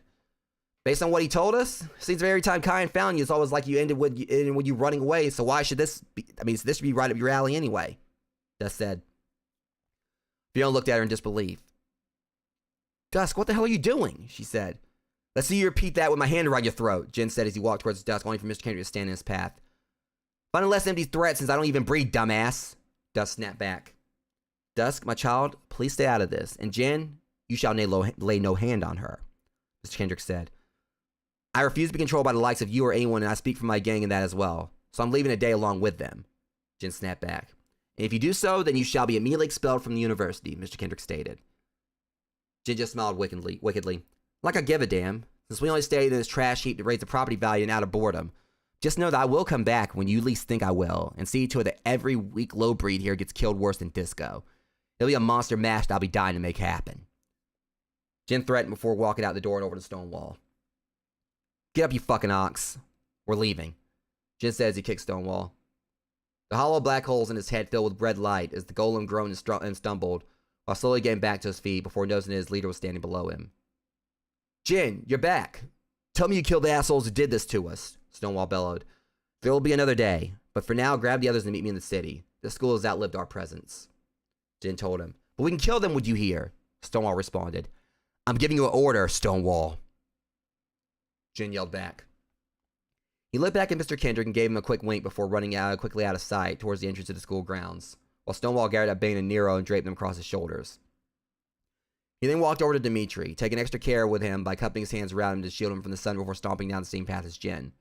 Based on what he told us, seems every time Kyan found you, it's always like you ended with you running away, so why should this be, this should be right up your alley anyway, Dusk said. Fiona looked at her in disbelief. Dusk, what the hell are you doing? She said. Let's see you repeat that with my hand around your throat, Jin said as he walked towards Dusk, only for Mr. Kendrick to stand in his path. Find a less empty threat since I don't even breathe, dumbass, Dusk snapped back. Dusk, my child, please stay out of this, and Jin, you shall lay no hand on her, Mr. Kendrick said. I refuse to be controlled by the likes of you or anyone, and I speak for my gang in that as well. So I'm leaving today along with them, Jin snapped back. And if you do so, then you shall be immediately expelled from the university, Mr. Kendrick stated. Jin just smiled wickedly. Like I give a damn, since we only stayed in this trash heap to raise the property value and out of boredom. Just know that I will come back when you least think I will, and see to it that every weak low breed here gets killed worse than Disco. It'll be a monster mash that I'll be dying to make happen. Jin threatened before walking out the door and over to Stonewall. Get up, you fucking ox. We're leaving, Jin said as he kicked Stonewall. The hollow black holes in his head filled with red light as the golem groaned and stumbled, while slowly getting back to his feet before noticing that his leader was standing below him. Jin, you're back. Tell me you killed the assholes who did this to us, Stonewall bellowed. There will be another day, but for now, grab the others and meet me in the city. The school has outlived our presence, Jin told him. But we can kill them, would you hear? Stonewall responded. I'm giving you an order, Stonewall, Jin yelled back. He looked back at Mr. Kendrick and gave him a quick wink before running quickly out of sight towards the entrance of the school grounds, while Stonewall gathered up Bane and Nero and draped them across his shoulders. He then walked over to Dimitri, taking extra care with him by cupping his hands around him to shield him from the sun before stomping down the same path as Jin.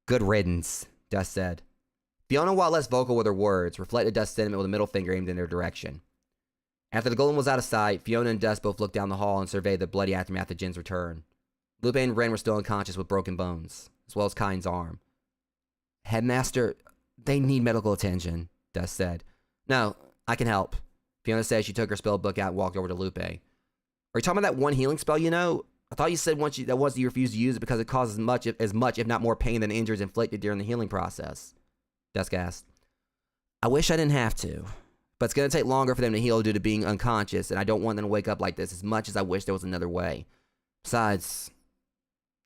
Good riddance, Dusk said. Fiona, while less vocal with her words, reflected Dusk's sentiment with a middle finger aimed in their direction. After the golem was out of sight, Fiona and Dusk both looked down the hall and surveyed the bloody aftermath of Jin's return. Lupe and Ren were still unconscious with broken bones, as well as Kyan's arm. Headmaster, they need medical attention, Dusk said. No, I can help. Fiona said she took her spell book out and walked over to Lupe. Are you talking about that one healing spell you know? I thought you said once you refused to use it because it causes as much, if not more pain than injuries inflicted during the healing process, Dusk asked. I wish I didn't have to, but it's going to take longer for them to heal due to being unconscious, and I don't want them to wake up like this as much as I wish there was another way. Besides,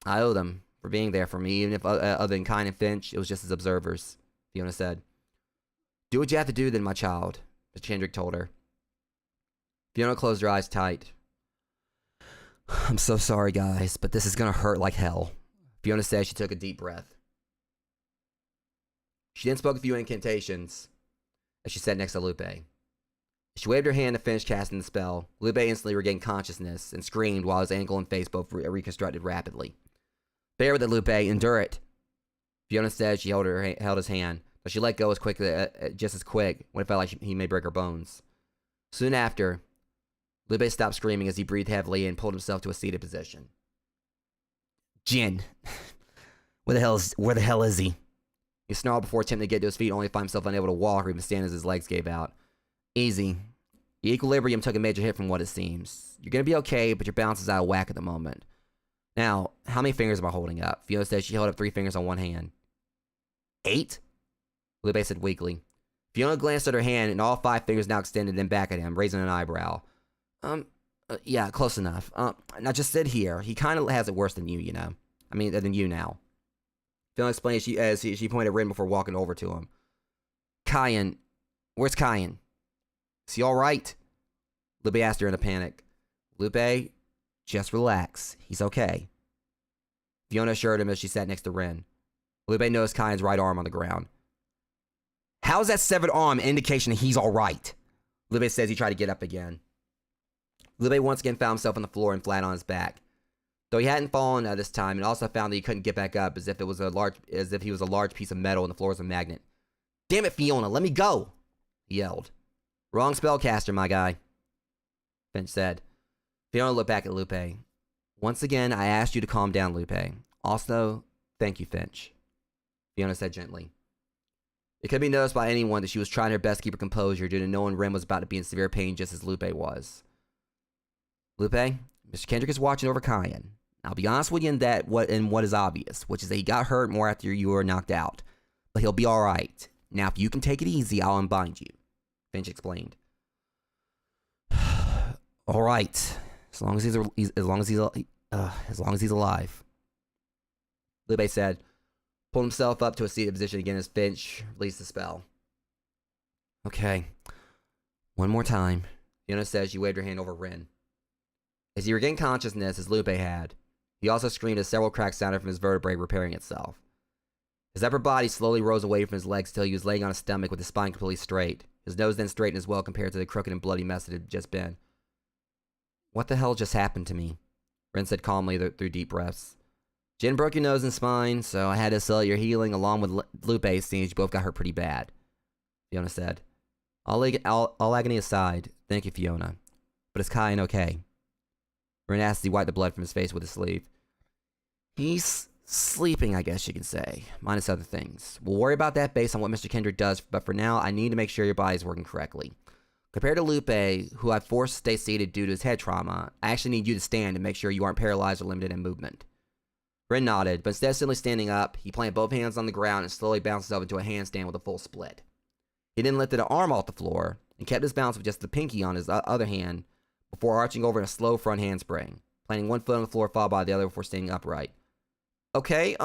I owe them for being there for me, even if other than Kyan and Finch, it was just as observers, Fiona said. Do what you have to do then, my child, Mr. Kendrick told her. Fiona closed her eyes tight. I'm so sorry, guys, but this is going to hurt like hell, Fiona said as she took a deep breath. She then spoke a few incantations as she sat next to Lupe. She waved her hand to finish casting the spell. Lupe instantly regained consciousness and screamed while his ankle and face both reconstructed rapidly. Bear with it, Lupe. Endure it, Fiona said. She held his hand, but she let go as quickly, just as quick when it felt like he may break her bones. Soon after, Lupe stopped screaming as he breathed heavily and pulled himself to a seated position. Jin, Where the hell is he? He snarled before attempting to get to his feet, only to find himself unable to walk or even stand as his legs gave out. Easy. Your equilibrium took a major hit from what it seems. You're gonna be okay, but your balance is out of whack at the moment. Now, how many fingers am I holding up? Fiona said she held up 3 fingers on one hand. 8? Lupe said weakly. Fiona glanced at her hand, and all 5 fingers now extended and back at him, raising an eyebrow. Yeah, close enough. Now just sit here. He kind of has it worse than you, you know. I mean, than you now. Fiona explained as she pointed at Rin before walking over to him. Kyan. Where's Kyan? Is he alright? Lupe asked her in a panic. Lupe, just relax. He's okay. Fiona assured him as she sat next to Rin. Lupe noticed Kyan's right arm on the ground. How's that severed arm an indication that he's alright? Lupe says he tried to get up again. Lupe once again found himself on the floor and flat on his back. Though he hadn't fallen at this time, and also found that he couldn't get back up as if he was a large piece of metal and the floor was a magnet. Damn it, Fiona, let me go! He yelled. Wrong spellcaster, my guy, Finch said. Fiona looked back at Lupe. Once again, I asked you to calm down, Lupe. Also, thank you, Finch, Fiona said gently. It could be noticed by anyone that she was trying her best to keep her composure due to knowing Rin was about to be in severe pain just as Lupe was. Lupe, Mr. Kendrick is watching over Kyan. I'll be honest with you in what is obvious, which is that he got hurt more after you were knocked out. But he'll be alright. Now, if you can take it easy, I'll unbind you, Finch explained. Alright. As long as he's alive. Lupe said, pulled himself up to a seated position again as Finch released the spell. Okay. One more time, Fiona said. She waved her hand over Rin. As he regained consciousness, as Lupe had, he also screamed as several cracks sounded from his vertebrae repairing itself. His upper body slowly rose away from his legs until he was laying on his stomach with his spine completely straight. His nose then straightened as well compared to the crooked and bloody mess it had just been. What the hell just happened to me? Rin said calmly through deep breaths. Jin broke your nose and spine, so I had to accelerate your healing along with Lupe, seeing as you both got hurt pretty bad, Fiona said. All agony aside, thank you, Fiona. But is Kyan okay? Rin asked as he wiped the blood from his face with his sleeve. He's sleeping, I guess you can say, minus other things. We'll worry about that based on what Mr. Kendrick does, but for now, I need to make sure your body's working correctly. Compared to Lupe, who I forced to stay seated due to his head trauma, I actually need you to stand to make sure you aren't paralyzed or limited in movement. Rin nodded, but instead of simply standing up, he planted both hands on the ground and slowly bounced himself into a handstand with a full split. He then lifted an arm off the floor and kept his balance with just the pinky on his other hand before arching over in a slow front handspring, planting one foot on the floor followed by the other before standing upright. Okay,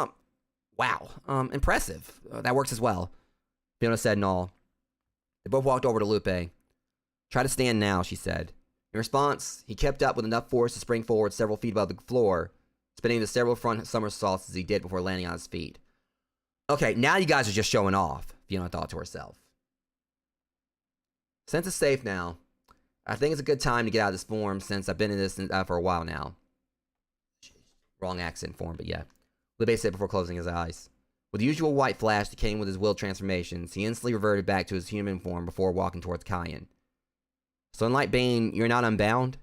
wow, impressive. That works as well, Fiona said in all. They both walked over to Lupe. Try to stand now, she said. In response, he kept up with enough force to spring forward several feet above the floor, spinning the several front somersaults as he did before landing on his feet. Okay, now you guys are just showing off, Fiona thought to herself. Since it's safe now, I think it's a good time to get out of this form since I've been in this for a while now. Wrong accent form, but yeah. Lupe said before closing his eyes. With the usual white flash that came with his will transformations, he instantly reverted back to his human form before walking towards Kyan. So unlike Bane, you're not unbound?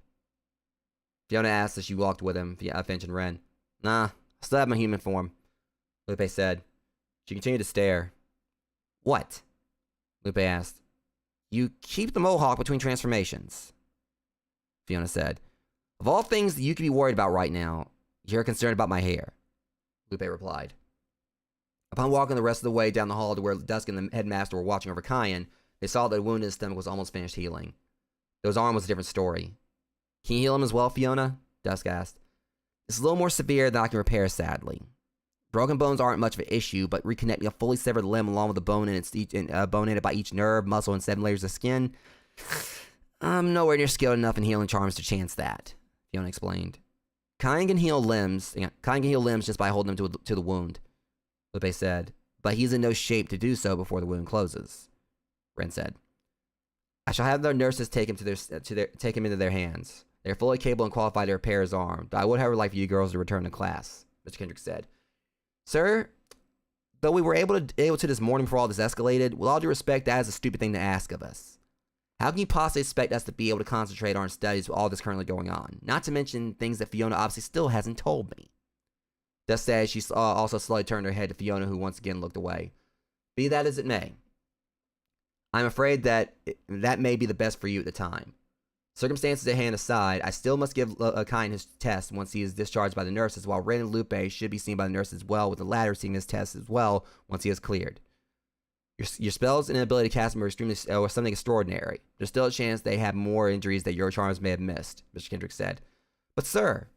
Fiona asked as she walked with him, Finch and Ren. Nah, I still have my human form, Lupe said. She continued to stare. What? Lupe asked. You keep the mohawk between transformations, Fiona said. Of all things that you could be worried about right now, you're concerned about my hair, Lupe replied. Upon walking the rest of the way down the hall to where Dusk and the headmaster were watching over Kyan, they saw that the wound in his stomach was almost finished healing. Though his arm was a different story. Can you heal him as well, Fiona? Dusk asked. It's a little more severe than I can repair, sadly. Broken bones aren't much of an issue, but reconnecting a fully severed limb along with the bone boneated by each nerve, muscle, and 7 layers of skin, I'm nowhere near skilled enough in healing charms to chance that, Fiona explained. Kyan can heal limbs just by holding them to the wound, Lupe said, but he's in no shape to do so before the wound closes, Ren said. I shall have their nurses take him into their hands. They are fully capable and qualified to repair his arm, but I would, however, like for you girls to return to class, Mr. Kendrick said. Sir, though we were able to this morning before all this escalated, with all due respect, that is a stupid thing to ask of us. How can you possibly expect us to be able to concentrate on our studies with all this currently going on? Not to mention things that Fiona obviously still hasn't told me. Dust said she also slowly turned her head to Fiona, who once again looked away. Be that as it may, I'm afraid that that may be the best for you at the time. Circumstances at hand aside, I still must give Kine his test once he is discharged by the nurses, while Ren and Lupe should be seen by the nurses as well, with the latter seeing his test as well once he is cleared. Your spells and ability to cast them are extremely something extraordinary. There's still a chance they have more injuries that your charms may have missed, Mr. Kendrick said. But sir,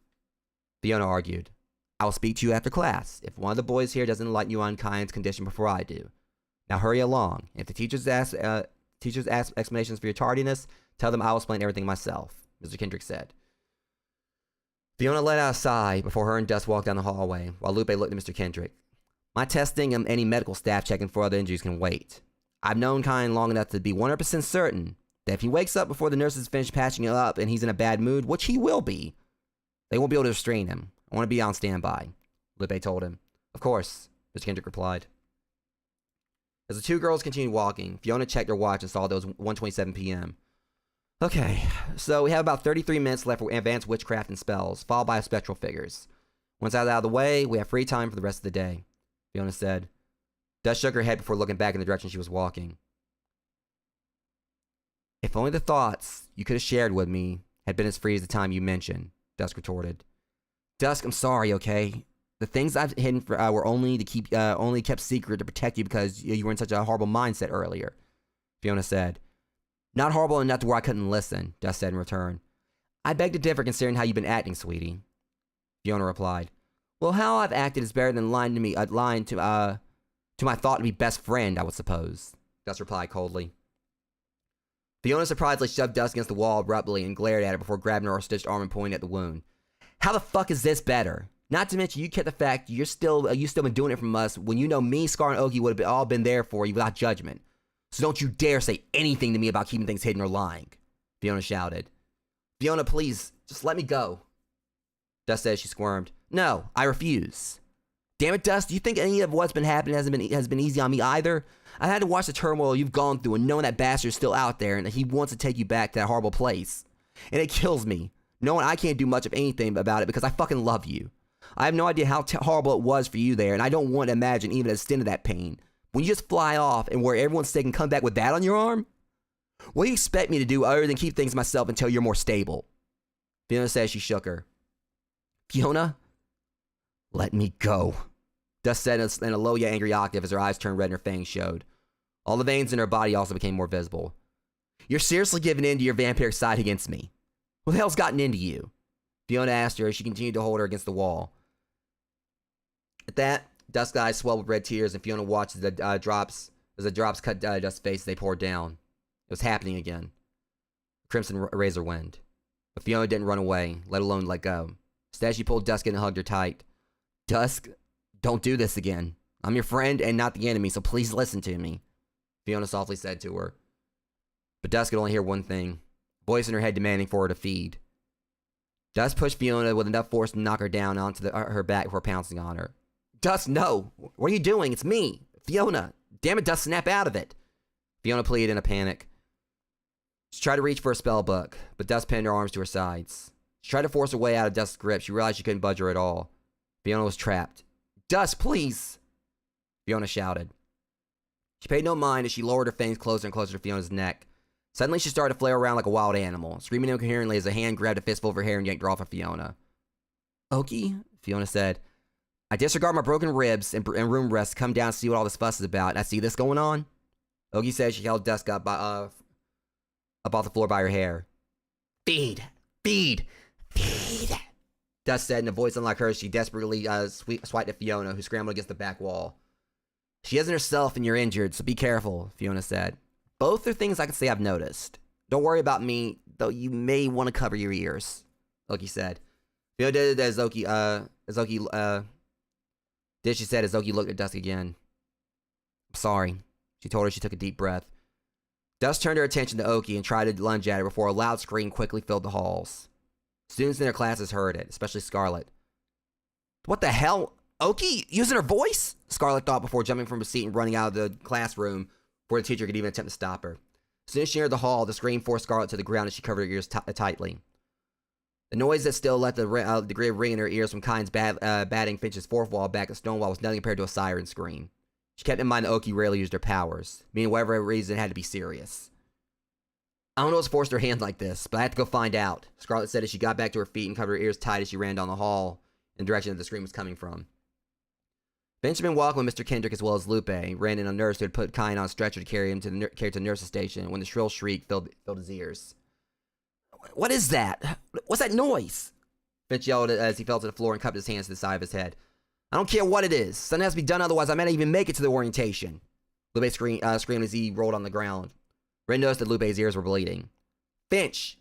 Fiona argued, I will speak to you after class, if one of the boys here doesn't enlighten you on Kine's condition before I do. Now hurry along. If the teachers ask explanations for your tardiness, tell them I will explain everything myself, Mr. Kendrick said. Fiona let out a sigh before her and Dust walked down the hallway, while Lupe looked at Mr. Kendrick. My testing and any medical staff checking for other injuries can wait. I've known Kine long enough to be 100% certain that if he wakes up before the nurses finish patching him up and he's in a bad mood, which he will be, they won't be able to restrain him. I want to be on standby, Lupe told him. Of course, Mr. Kendrick replied. As the two girls continued walking, Fiona checked her watch and saw that it was 1:27 p.m. Okay, so we have about 33 minutes left for advanced witchcraft and spells, followed by spectral figures. Once that's out of the way, we have free time for the rest of the day, Fiona said. Dust shook her head before looking back in the direction she was walking. If only the thoughts you could have shared with me had been as free as the time you mentioned, Dusk retorted. Dusk, I'm sorry, okay? The things I've hidden were only kept secret to protect you because you were in such a horrible mindset earlier, Fiona said. Not horrible enough to where I couldn't listen, Dust said in return. I beg to differ considering how you've been acting, sweetie, Fiona replied. Well, how I've acted is better than lying to my thought-to-be best friend, I would suppose, Dust replied coldly. Fiona surprisingly shoved Dust against the wall abruptly and glared at her before grabbing her stitched arm and pointing at the wound. How the fuck is this better? Not to mention, you kept the fact you still been doing it from us when you know me, Scar, and Oki would have all been there for you without judgment. So don't you dare say anything to me about keeping things hidden or lying, Fiona shouted. Fiona, please, just let me go. Dust said as she squirmed. No, I refuse. Damn it, Dust, do you think any of what's been happening has been easy on me either? I had to watch the turmoil you've gone through and knowing that bastard's still out there and that he wants to take you back to that horrible place. And it kills me, knowing I can't do much of anything about it because I fucking love you. I have no idea how horrible it was for you there, and I don't want to imagine even a stint of that pain. When you just fly off and where everyone's sick and come back with that on your arm? What do you expect me to do other than keep things myself until you're more stable? Fiona said as she shook her. Fiona? Let me go. Dust said in a low yet angry octave as her eyes turned red and her fangs showed. All the veins in her body also became more visible. You're seriously giving in to your vampiric side against me. What the hell's gotten into you? Fiona asked her as she continued to hold her against the wall. At that, Dust's eyes swelled with red tears, and Fiona watched as the drops cut Dust's face as they poured down. It was happening again. Crimson razor wind. But Fiona didn't run away, let alone let go. Instead, she pulled Dusk in and hugged her tight. Dusk, don't do this again. I'm your friend and not the enemy, so please listen to me, Fiona softly said to her. But Dusk could only hear one thing, a voice in her head demanding for her to feed. Dusk pushed Fiona with enough force to knock her down onto her back before pouncing on her. Dusk, no! What are you doing? It's me! Fiona! Damn it, Dusk, snap out of it! Fiona pleaded in a panic. She tried to reach for a spell book, but Dusk pinned her arms to her sides. She tried to force her way out of Dusk's grip. She realized she couldn't budge her at all. Fiona was trapped. Dusk, please! Fiona shouted. She paid no mind as she lowered her fangs closer and closer to Fiona's neck. Suddenly, she started to flare around like a wild animal, screaming incoherently as a hand grabbed a fistful of her hair and yanked her off of Fiona. Oki, Fiona said, I disregard my broken ribs and room rest to come down and see what all this fuss is about, and I see this going on? Oki said she held Dusk up off the floor by her hair. Feed! Feed! Feed! Dusk said in a voice unlike hers. She desperately swiped at Fiona, who scrambled against the back wall. She isn't herself and you're injured, so be careful, Fiona said. Both are things I can say I've noticed. Don't worry about me, though you may want to cover your ears, Oki said. Fiona did it as Oki looked at Dusk again. I'm sorry, she told her. She took a deep breath. Dusk turned her attention to Oki and tried to lunge at her before a loud scream quickly filled the halls. Students in their classes heard it, especially Scarlet. What the hell? Oki? Using her voice? Scarlet thought before jumping from her seat and running out of the classroom before the teacher could even attempt to stop her. As soon as she entered the hall, the scream forced Scarlet to the ground and she covered her ears tightly. The noise that still left a degree of ring in her ears from Kyne's batting Finch's fourth wall back at Stonewall was nothing compared to a siren scream. She kept in mind that Oki rarely used her powers, meaning whatever reason it had to be serious. I don't know what's forced her hand like this, but I have to go find out, Scarlet said as she got back to her feet and covered her ears tight as she ran down the hall in the direction that the scream was coming from. Finch had been walking with Mr. Kendrick as well as Lupe, ran in a nurse who had put Kyne on a stretcher to carry him to the nurse's station when the shrill shriek filled his ears. What is that? What's that noise? Finch yelled as he fell to the floor and cupped his hands to the side of his head. I don't care what it is. Something has to be done, otherwise I might not even make it to the orientation. Lupe screamed as he rolled on the ground. Rin noticed that Lupe's ears were bleeding. Finch!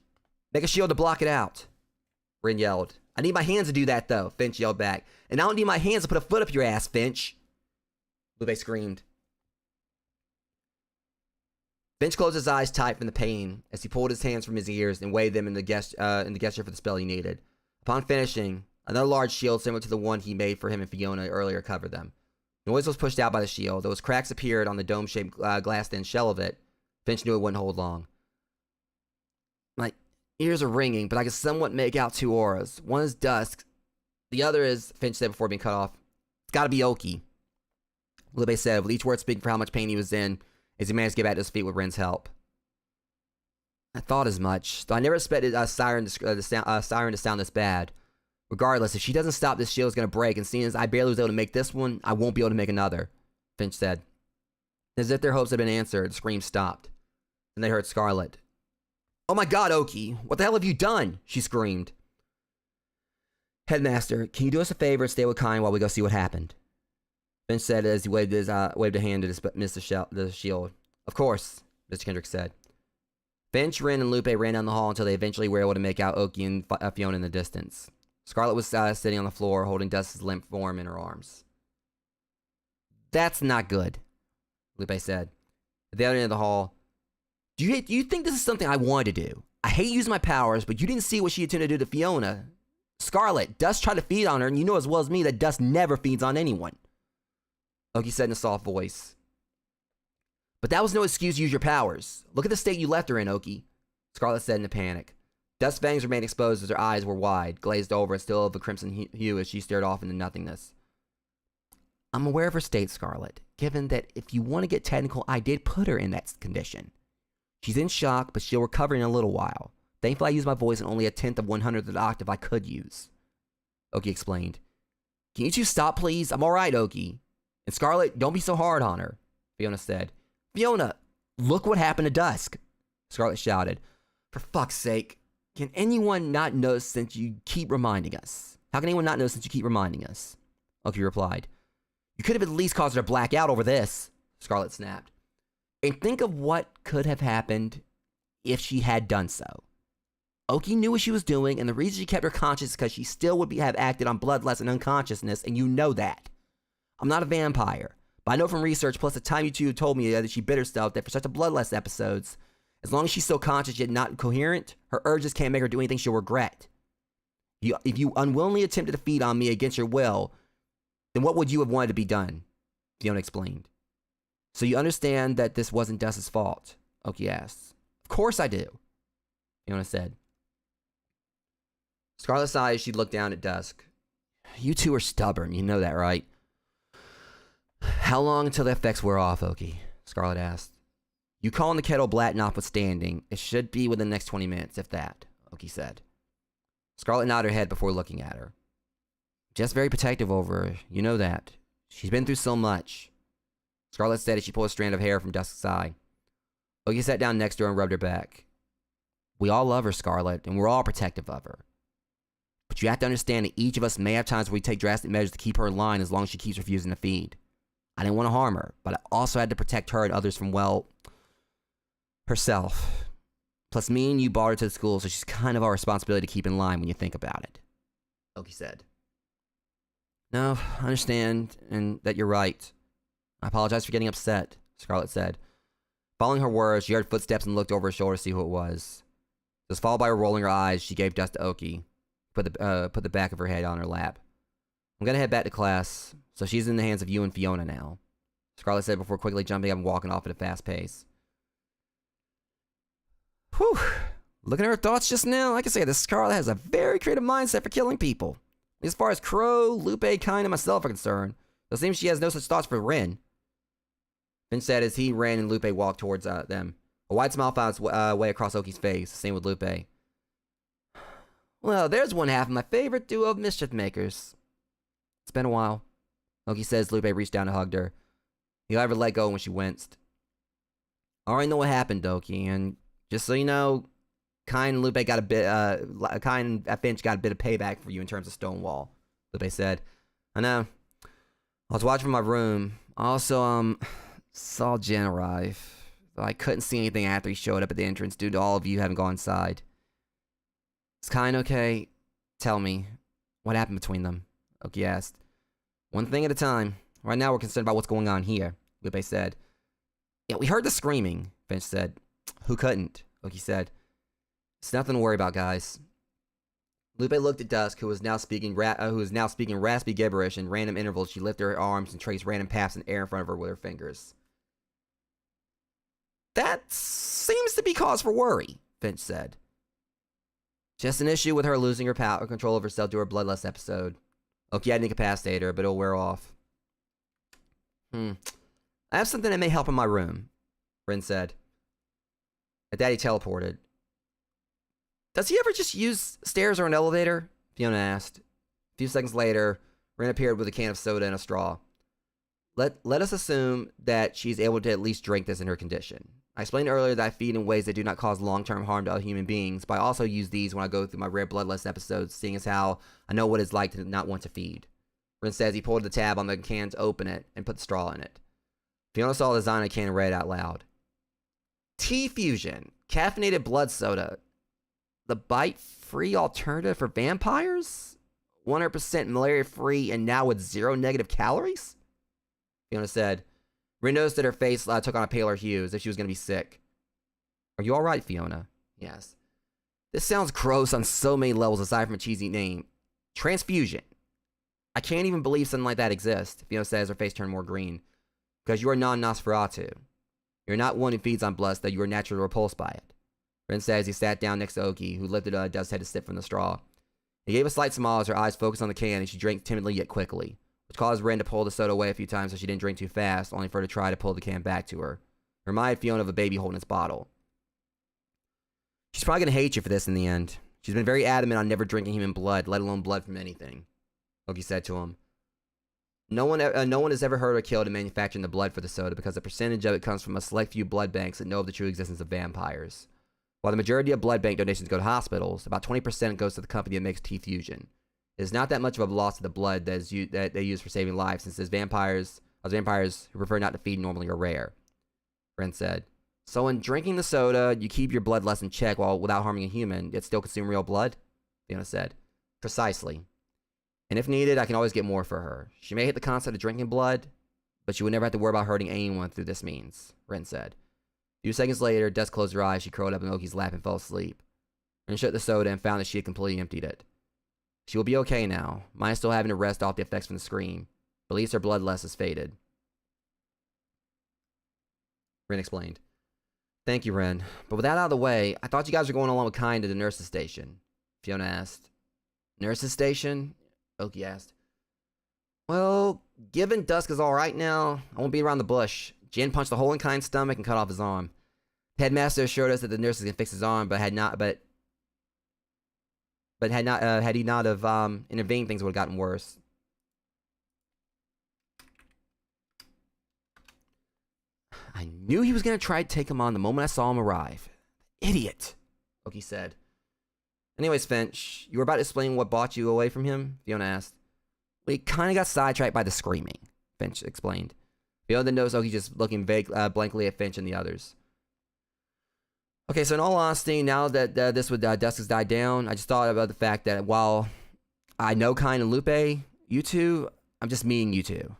Make a shield to block it out. Rin yelled. I need my hands to do that, though, Finch yelled back. And I don't need my hands to put a foot up your ass, Finch. Lupe screamed. Finch closed his eyes tight from the pain as he pulled his hands from his ears and waved them in the gesture for the spell he needed. Upon finishing, another large shield similar to the one he made for him and Fiona earlier covered them. Noise was pushed out by the shield, though as cracks appeared on the dome-shaped glass-thin shell of it. Finch knew it wouldn't hold long. My ears are ringing, but I can somewhat make out two auras. One is dusk. The other is, Finch said before being cut off, it's gotta be Oki. Lupe said, with each word speaking for how much pain he was in, as he managed to get back to his feet with Rin's help. I thought as much, though I never expected a siren to sound this bad. Regardless, if she doesn't stop, this shield is going to break, and seeing as I barely was able to make this one, I won't be able to make another, Finch said. As if their hopes had been answered, the scream stopped. Then they heard Scarlet. Oh my god, Oki, what the hell have you done? She screamed. Headmaster, can you do us a favor and stay with Kyne while we go see what happened? Finch said as he waved a hand to dismiss the shield. Of course, Mr. Kendrick said. Finch, Rin, and Lupe ran down the hall until they eventually were able to make out Oki and Fiona in the distance. Scarlet was sitting on the floor, holding Dust's limp form in her arms. That's not good, Lupe said. At the other end of the hall, do you think this is something I wanted to do? I hate using my powers, but you didn't see what she attempted to do to Fiona. Scarlet, Dust tried to feed on her, and you know as well as me that Dust never feeds on anyone. Oki said in a soft voice. But that was no excuse to use your powers. Look at the state you left her in, Oki, Scarlet said in a panic. Dust's fangs remained exposed as her eyes were wide, glazed over and still of a crimson hue as she stared off into nothingness. I'm aware of her state, Scarlet, given that if you want to get technical, I did put her in that condition. She's in shock, but she'll recover in a little while. Thankfully, I used my voice in only a 1/10 of 100th of the octave I could use. Oki explained. Can you two stop, please? I'm alright, Oki. And Scarlet, don't be so hard on her, Fiona said. Fiona, look what happened to Dusk, Scarlet shouted. For fuck's sake, can anyone not know since you keep reminding us? How can anyone not know since you keep reminding us? Oki replied. You could have at least caused her to black out over this, Scarlet snapped. And think of what could have happened if she had done so. Oki knew what she was doing, and the reason she kept her conscious is because she still would have acted on bloodlust and unconsciousness, and you know that. I'm not a vampire, but I know from research, plus the time you two told me that she bit herself, that for such a bloodlust episodes, as long as she's still conscious yet not coherent, her urges can't make her do anything she'll regret. If you unwillingly attempted to feed on me against your will, then what would you have wanted to be done? Fiona explained. So you understand that this wasn't Dust's fault? Oki asked. Of course I do, Fiona said. Scarlet sighed as she looked down at Dusk. You two are stubborn, you know that, right? How long until the effects wear off, Oki? Scarlet asked. You calling the kettle black notwithstanding, it should be within the next 20 minutes, if that, Oki said. Scarlet nodded her head before looking at her. Just very protective over her, you know that. She's been through so much. Scarlet said as she pulled a strand of hair from Dusk's eye. Oki sat down next to her and rubbed her back. We all love her, Scarlet, and we're all protective of her. But you have to understand that each of us may have times where we take drastic measures to keep her in line as long as she keeps refusing to feed. I didn't want to harm her, but I also had to protect her and others from, well, herself. Plus, me and you brought her to the school, so she's kind of our responsibility to keep in line when you think about it, Oki said. No, I understand, and that you're right. I apologize for getting upset, Scarlet said. Following her words, she heard footsteps and looked over her shoulder to see who it was. Just followed by her rolling her eyes, she gave Dust to Oki, put the back of her head on her lap. I'm gonna head back to class, so she's in the hands of you and Fiona now, Scarlet said before quickly jumping up and walking off at a fast pace. Whew, Looking at her thoughts just now, I can say that Scarlet has a very creative mindset for killing people. As far as Crow, Lupe, Kine, and myself are concerned, it seems she has no such thoughts for Ren. Finch said as he ran and Lupe walked towards them. A wide smile found its way across Oki's face, same with Lupe. Well, there's one half of my favorite duo of mischief makers. It's been a while. Oki says Lupe reached down and hugged her. He let her let go when she winced. I already know what happened, Oki, and just so you know, Kine and Lupe got a bit, Kine and Finch got a bit of payback for you in terms of Stonewall, Lupe said. I know. I was watching from my room. I also, saw Jen arrive. Though I couldn't see anything after he showed up at the entrance due to all of you having gone inside. Is Kine okay? Tell me. What happened between them? Oki asked. One thing at a time. Right now we're concerned about what's going on here, Lupe said. Yeah, we heard the screaming, Finch said. Who couldn't? Oki said. It's nothing to worry about, guys. Lupe looked at Dusk, who was now speaking raspy gibberish. In random intervals, she lifted her arms and traced random paths in air in front of her with her fingers. That seems to be cause for worry, Finch said. Just an issue with her losing her power control of herself to her bloodlust episode. Oki had to incapacitate her, but it'll wear off. I have something that may help in my room, Ren said. Daddy teleported. Does he ever just use stairs or an elevator? Fiona asked. A few seconds later, Ren appeared with a can of soda and a straw. Let us assume that she's able to at least drink this in her condition. I explained earlier that I feed in ways that do not cause long-term harm to other human beings, but I also use these when I go through my rare bloodlust episodes, seeing as how I know what it's like to not want to feed. Ren says he pulled the tab on the can to open it and put the straw in it. Fiona saw the design of the can and read it out loud. T-Fusion. Caffeinated blood soda. The bite-free alternative for vampires? 100% malaria-free and now with 0 negative calories? Fiona said. Ren noticed that her face took on a paler hue, as if she was going to be sick. Are you alright, Fiona? Yes. This sounds gross on so many levels aside from a cheesy name. Transfusion. I can't even believe something like that exists, Fiona says, her face turned more green. Because you are non-Nosferatu. You're not one who feeds on blood, though you are naturally repulsed by it. Ren says he sat down next to Oki, who lifted Dust's head to sip from the straw. He gave a slight smile as her eyes focused on the can, and she drank timidly yet quickly, which caused Ren to pull the soda away a few times so she didn't drink too fast, only for her to try to pull the can back to her. It reminded Fiona of a baby holding its bottle. She's probably going to hate you for this in the end. She's been very adamant on never drinking human blood, let alone blood from anything, Oki said to him. No one has ever hurt or killed in manufacturing the blood for the soda because a percentage of it comes from a select few blood banks that know of the true existence of vampires. While the majority of blood bank donations go to hospitals, about 20% goes to the company that makes T-Fusion. It is not that much of a loss of the blood that they use for saving lives, since vampires who prefer not to feed normally are rare, Ren said. So in drinking the soda, you keep your bloodlust in check without harming a human, yet still consume real blood? Fiona said. Precisely. And if needed, I can always get more for her. She may hate the concept of drinking blood, but she would never have to worry about hurting anyone through this means, Ren said. A few seconds later, Dusk closed her eyes, she curled up in Oki's lap and fell asleep. Ren shut the soda and found that she had completely emptied it. She will be okay now, Maya's still having to rest off the effects from the scream, but at least her bloodlust has faded. Ren explained. Thank you, Ren. But with that out of the way, I thought you guys were going along with Kine to the nurse's station, Fiona asked. Nurse's station? Oki asked. Well, given Dusk is alright now, I won't be around the bush. Jen punched a hole in Kine's stomach and cut off his arm. The headmaster assured us that the nurses can fix his arm, but had he not have intervened, things would have gotten worse. I knew he was going to try to take him on the moment I saw him arrive. Idiot, Oki said. Anyways, Finch, you were about to explain what brought you away from him? Fiona asked. We kind of got sidetracked by the screaming, Finch explained. Fiona then noticed Oki just looking blankly at Finch and the others. Okay, so in all honesty, now that this with Dusk has died down, I just thought about the fact that while I know Kine and Lupe, you two, I'm just meeting you two.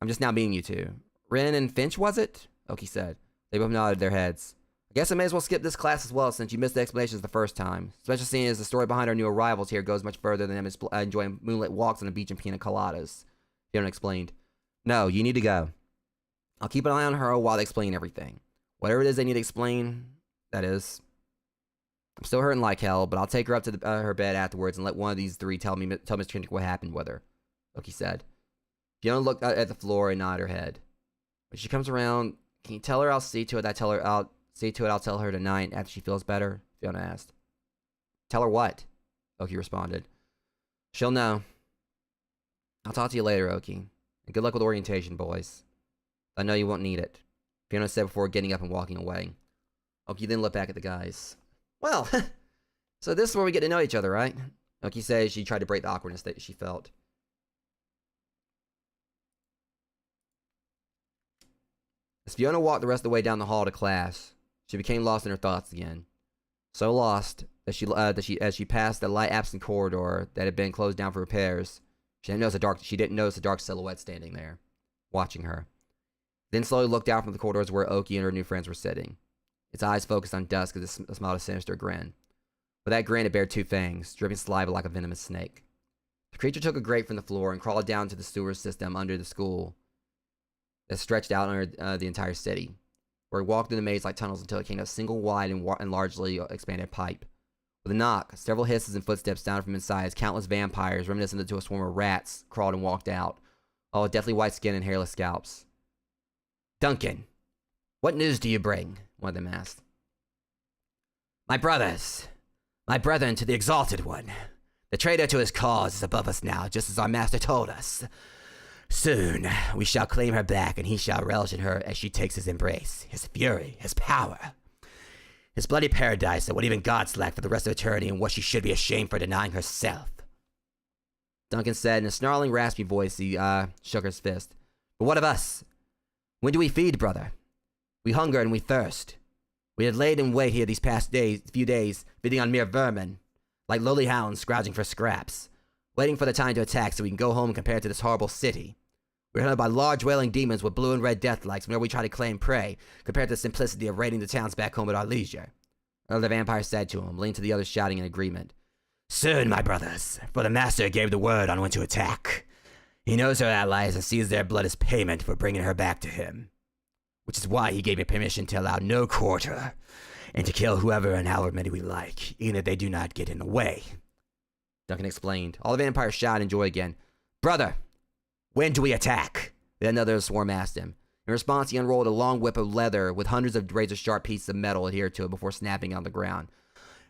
I'm just now meeting you two. Ren and Finch, was it? Oki said. They both nodded their heads. I guess I may as well skip this class as well, since you missed the explanations the first time. Especially seeing as the story behind our new arrivals here goes much further than them enjoying moonlit walks on the beach and pina coladas. Fiona explained. No, you need to go. I'll keep an eye on her while they explain everything. Whatever it is they need to explain, that is. I'm still hurting like hell, but I'll take her up to her bed afterwards and let one of these three tell Miss Trinket what happened with her. Loki said. Fiona looked at the floor and nodded her head. When she comes around, can you tell her I'll see to it I'll tell her tonight after she feels better? Fiona asked. Tell her what? Oki responded. She'll know. I'll talk to you later, Oki. And good luck with orientation, boys. I know you won't need it, Fiona said before getting up and walking away. Oki then looked back at the guys. Well, so this is where we get to know each other, right? Oki said she tried to break the awkwardness that she felt. As Fiona walked the rest of the way down the hall to class, she became lost in her thoughts again. So lost that as she passed the light absent corridor that had been closed down for repairs, she didn't notice a dark silhouette standing there, watching her. Then slowly looked out from the corridors where Oki and her new friends were sitting. Its eyes focused on dusk as it smiled a sinister grin. With that grin, it bared two fangs, dripping saliva like a venomous snake. The creature took a grate from the floor and crawled down to the sewer system under the school that stretched out under the entire city, where it walked through the maze like tunnels until it came to a single wide and largely expanded pipe. With a knock, several hisses and footsteps sounded from inside as countless vampires, reminiscent to a swarm of rats, crawled and walked out, all with deathly white skin and hairless scalps. Duncan, what news do you bring? One of them asked. My brethren to the Exalted One. The traitor to his cause is above us now, just as our master told us. Soon, we shall claim her back, and he shall relish in her as she takes his embrace, his fury, his power. His bloody paradise that what even gods lack for the rest of eternity, and what she should be ashamed for denying herself. Duncan said in a snarling, raspy voice. He shook his fist. But what of us? When do we feed, brother? We hunger and we thirst. We had laid in wait here these past few days, feeding on mere vermin, like lowly hounds scrounging for scraps, waiting for the time to attack so we can go home and compare it to this horrible city. We're hunted by large wailing demons with blue and red deathlights whenever we try to claim prey, compared to the simplicity of raiding the towns back home at our leisure. Another vampire said to him, leaning to the others shouting in agreement. Soon, my brothers, for the master gave the word on when to attack. He knows her allies and sees their blood as payment for bringing her back to him. Which is why he gave me permission to allow no quarter, and to kill whoever and however many we like, even if they do not get in the way. Duncan explained. All the vampires shouted in joy again. Brother, when do we attack? Then another swarm asked him. In response, he unrolled a long whip of leather with hundreds of razor-sharp pieces of metal adhered to it before snapping on the ground.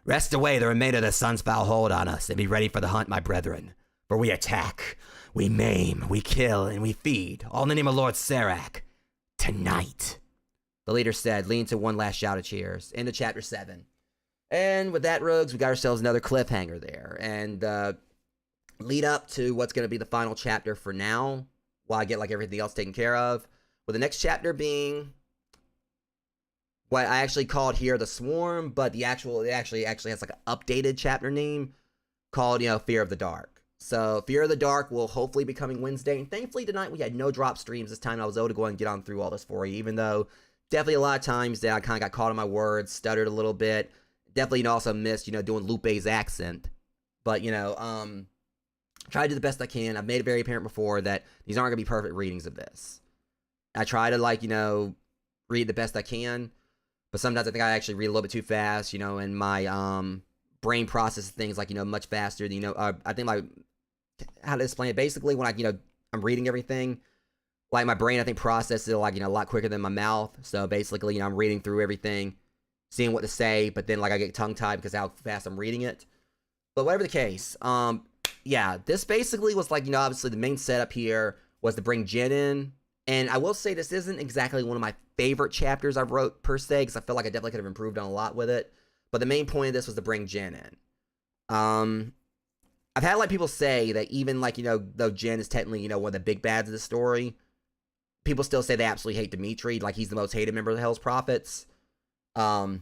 Rest away the remainder of the sun's foul hold on us, and be ready for the hunt, my brethren. For we attack, we maim, we kill, and we feed, all in the name of Lord Serac. Tonight, the leader said, leaning to one last shout of cheers. End of chapter 7. And with that, Rogues, we got ourselves another cliffhanger there. And lead up to what's going to be the final chapter for now, while I get like everything else taken care of. With the next chapter being what I actually called here the Swarm, but it actually has like an updated chapter name called, Fear of the Dark. So Fear of the Dark will hopefully be coming Wednesday. And thankfully tonight we had no drop streams this time. I was able to go and get on through all this for you, even though definitely a lot of times that I kind of got caught on my words, stuttered a little bit. Definitely also missed, doing Lupe's accent. But, try to do the best I can. I've made it very apparent before that these aren't going to be perfect readings of this. I try to, read the best I can. But sometimes I think I actually read a little bit too fast, and my brain processes things like, much faster. I think how to explain it. Basically, when I'm reading everything, like my brain, I think processes it like, a lot quicker than my mouth. So basically, I'm reading through everything, seeing what to say, but then like I get tongue tied because how fast I'm reading it. But whatever the case, yeah, this basically was like, obviously the main setup here was to bring Jen in. And I will say this isn't exactly one of my favorite chapters I've wrote per se, because I feel like I definitely could have improved on a lot with it. But the main point of this was to bring Jen in. I've had like people say that even like, though Jen is technically, one of the big bads of the story, people still say they absolutely hate Dimitri, like he's the most hated member of the Hell's Prophets. But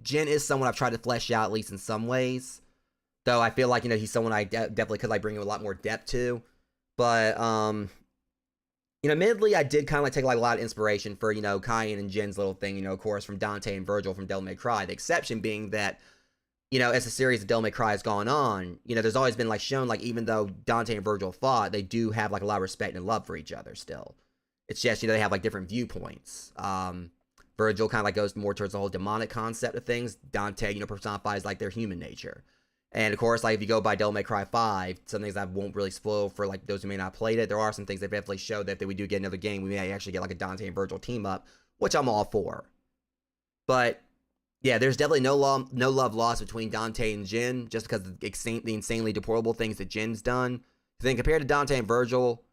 Jen is someone I've tried to flesh out, at least in some ways. Though I feel like, he's someone I definitely could like bring a lot more depth to. But, admittedly, I did kind of like take like a lot of inspiration for, Kyan and Jen's little thing, of course, from Dante and Virgil from Devil May Cry. The exception being that, as the series of Devil May Cry has gone on, there's always been like shown, like, even though Dante and Virgil fought, they do have like a lot of respect and love for each other still. It's just, they have like different viewpoints. Virgil kind of like goes more towards the whole demonic concept of things. Dante, personifies like their human nature. And of course, like if you go by Devil May Cry 5, some things I won't really spoil for like those who may not have played it. There are some things that definitely show that if we do get another game, we may actually get like a Dante and Virgil team up, which I'm all for. But yeah, there's definitely no love lost between Dante and Jin, just because of the insanely deplorable things that Jin's done. Then compared to Dante and Virgil,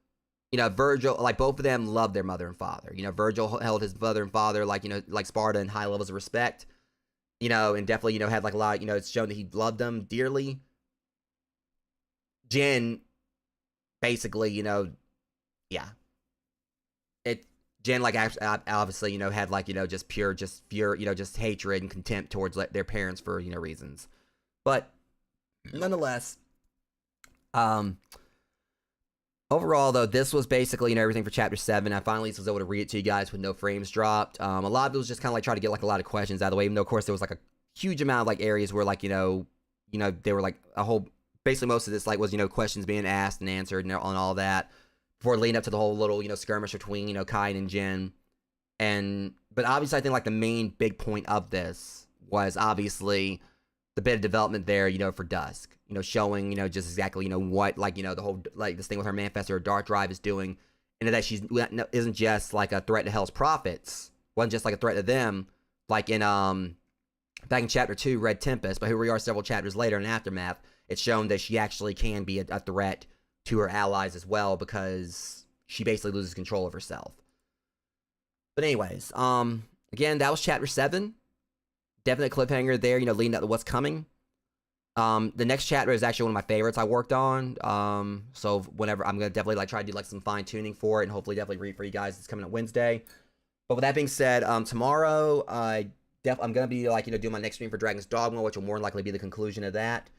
Virgil, like both of them love their mother and father. Virgil held his mother and father like Sparta in high levels of respect. And definitely, had like a lot, it's shown that he loved them dearly. Jin, basically, yeah. Jin, like, obviously, had like, just pure, just hatred and contempt towards their parents for, reasons. But, nonetheless, overall, though, this was basically, everything for Chapter 7. I finally was able to read it to you guys with no frames dropped. A lot of it was just kind of like trying to get, like, a lot of questions out of the way, even though, of course, there was, like, a huge amount of, like, areas where, like, they were, like, a whole, basically most of this, like, was, questions being asked and answered and all that before leading up to the whole little, skirmish between, Kai and Jin. But obviously, I think, like, the main big point of this was obviously the bit of development there, for Dusk. Showing, just exactly, what, like, the whole, like, this thing with her manifestor or dark drive is doing, and that she's isn't just, like, a threat to Hell's prophets, wasn't just, like, a threat to them, like, in, back in Chapter 2, Red Tempest, but here we are several chapters later in Aftermath, it's shown that she actually can be a threat to her allies as well, because she basically loses control of herself. But anyways, again, that was Chapter 7, definite cliffhanger there, leading up to what's coming. The next chapter is actually one of my favorites I worked on. So whenever I'm gonna definitely like try to do like some fine tuning for it, and hopefully definitely read for you guys. It's coming up Wednesday. But with that being said, tomorrow I'm gonna be like doing my next stream for Dragon's Dogma, which will more than likely be the conclusion of that.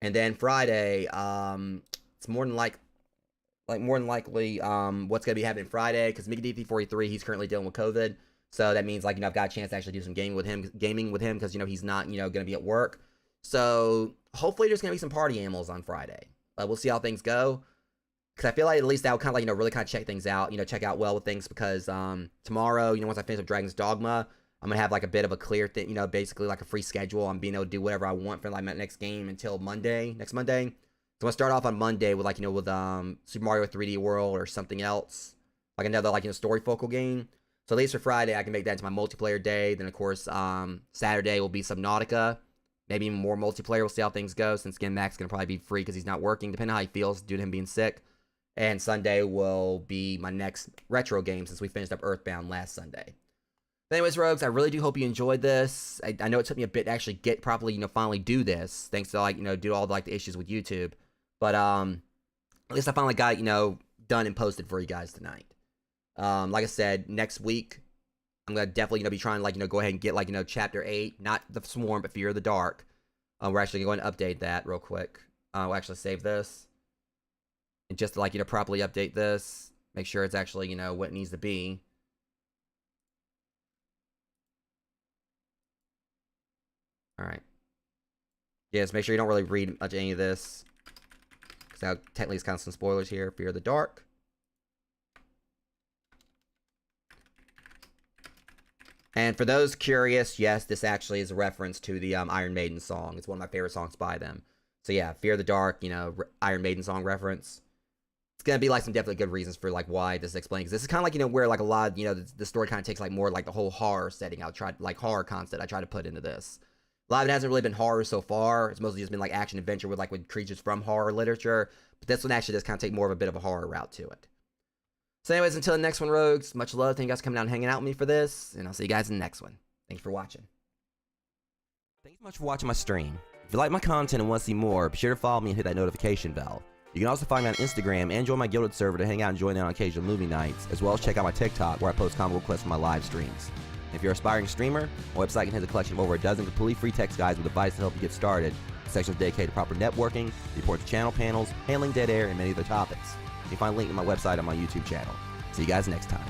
And then Friday, it's more than likely what's gonna be happening Friday, because Mickey D343, he's currently dealing with COVID, so that means like I've got a chance to actually do some gaming with him because he's not gonna be at work. So hopefully there's going to be some party animals on Friday. We'll see how things go. Because I feel like at least that will kind of like, really kind of check things out, check out well with things. Because tomorrow, once I finish up Dragon's Dogma, I'm going to have like a bit of a clear thing, basically like a free schedule. I'm being able to do whatever I want for like my next game until next Monday. So I'm going to start off on Monday with like, with Super Mario 3D World or something else. Like another like, story focal game. So at least for Friday, I can make that into my multiplayer day. Then of course, Saturday will be Subnautica. Maybe even more multiplayer. We'll see how things go, since again, Mac's going to probably be free because he's not working, depending on how he feels due to him being sick. And Sunday will be my next retro game, since we finished up Earthbound last Sunday. But anyways, Rogues, I really do hope you enjoyed this. I know it took me a bit to actually get properly, finally do this, thanks to like, do all the, like, the issues with YouTube. But at least I finally got it, done and posted for you guys tonight. Like I said, next week, I'm going to definitely, be trying to, like, go ahead and get, like, Chapter 8, not the Swarm, but Fear of the Dark. We're actually going to update that real quick. We'll actually save this. And just to, like, properly update this, make sure it's actually, what it needs to be. Alright. Yes, make sure you don't really read much of any of this, because technically it's kind of some spoilers here. Fear of the Dark. And for those curious, yes, this actually is a reference to the Iron Maiden song. It's one of my favorite songs by them. So yeah, Fear of the Dark, Iron Maiden song reference. It's gonna be like some definitely good reasons for like why this is explained. Because this is kind of like where like a lot of the story kind of takes like more like the whole horror setting. Like horror concept I try to put into this. A lot of it hasn't really been horror so far. It's mostly just been like action adventure with creatures from horror literature. But this one actually does kind of take more of a bit of a horror route to it. So anyways, until the next one, Rogues, much love. Thank you guys for coming out and hanging out with me for this, and I'll see you guys in the next one. Thanks for watching. Thanks so much for watching my stream. If you like my content and want to see more, be sure to follow me and hit that notification bell. You can also find me on Instagram and join my Guilded server to hang out and join in on occasional movie nights, as well as check out my TikTok where I post comic requests for my live streams. And if you're an aspiring streamer, my website contains a collection of over a dozen completely free text guides with advice to help you get started. Sections dedicated to proper networking, report to channel panels, handling dead air, and many other topics. You can find a link to my website on my YouTube channel. See you guys next time.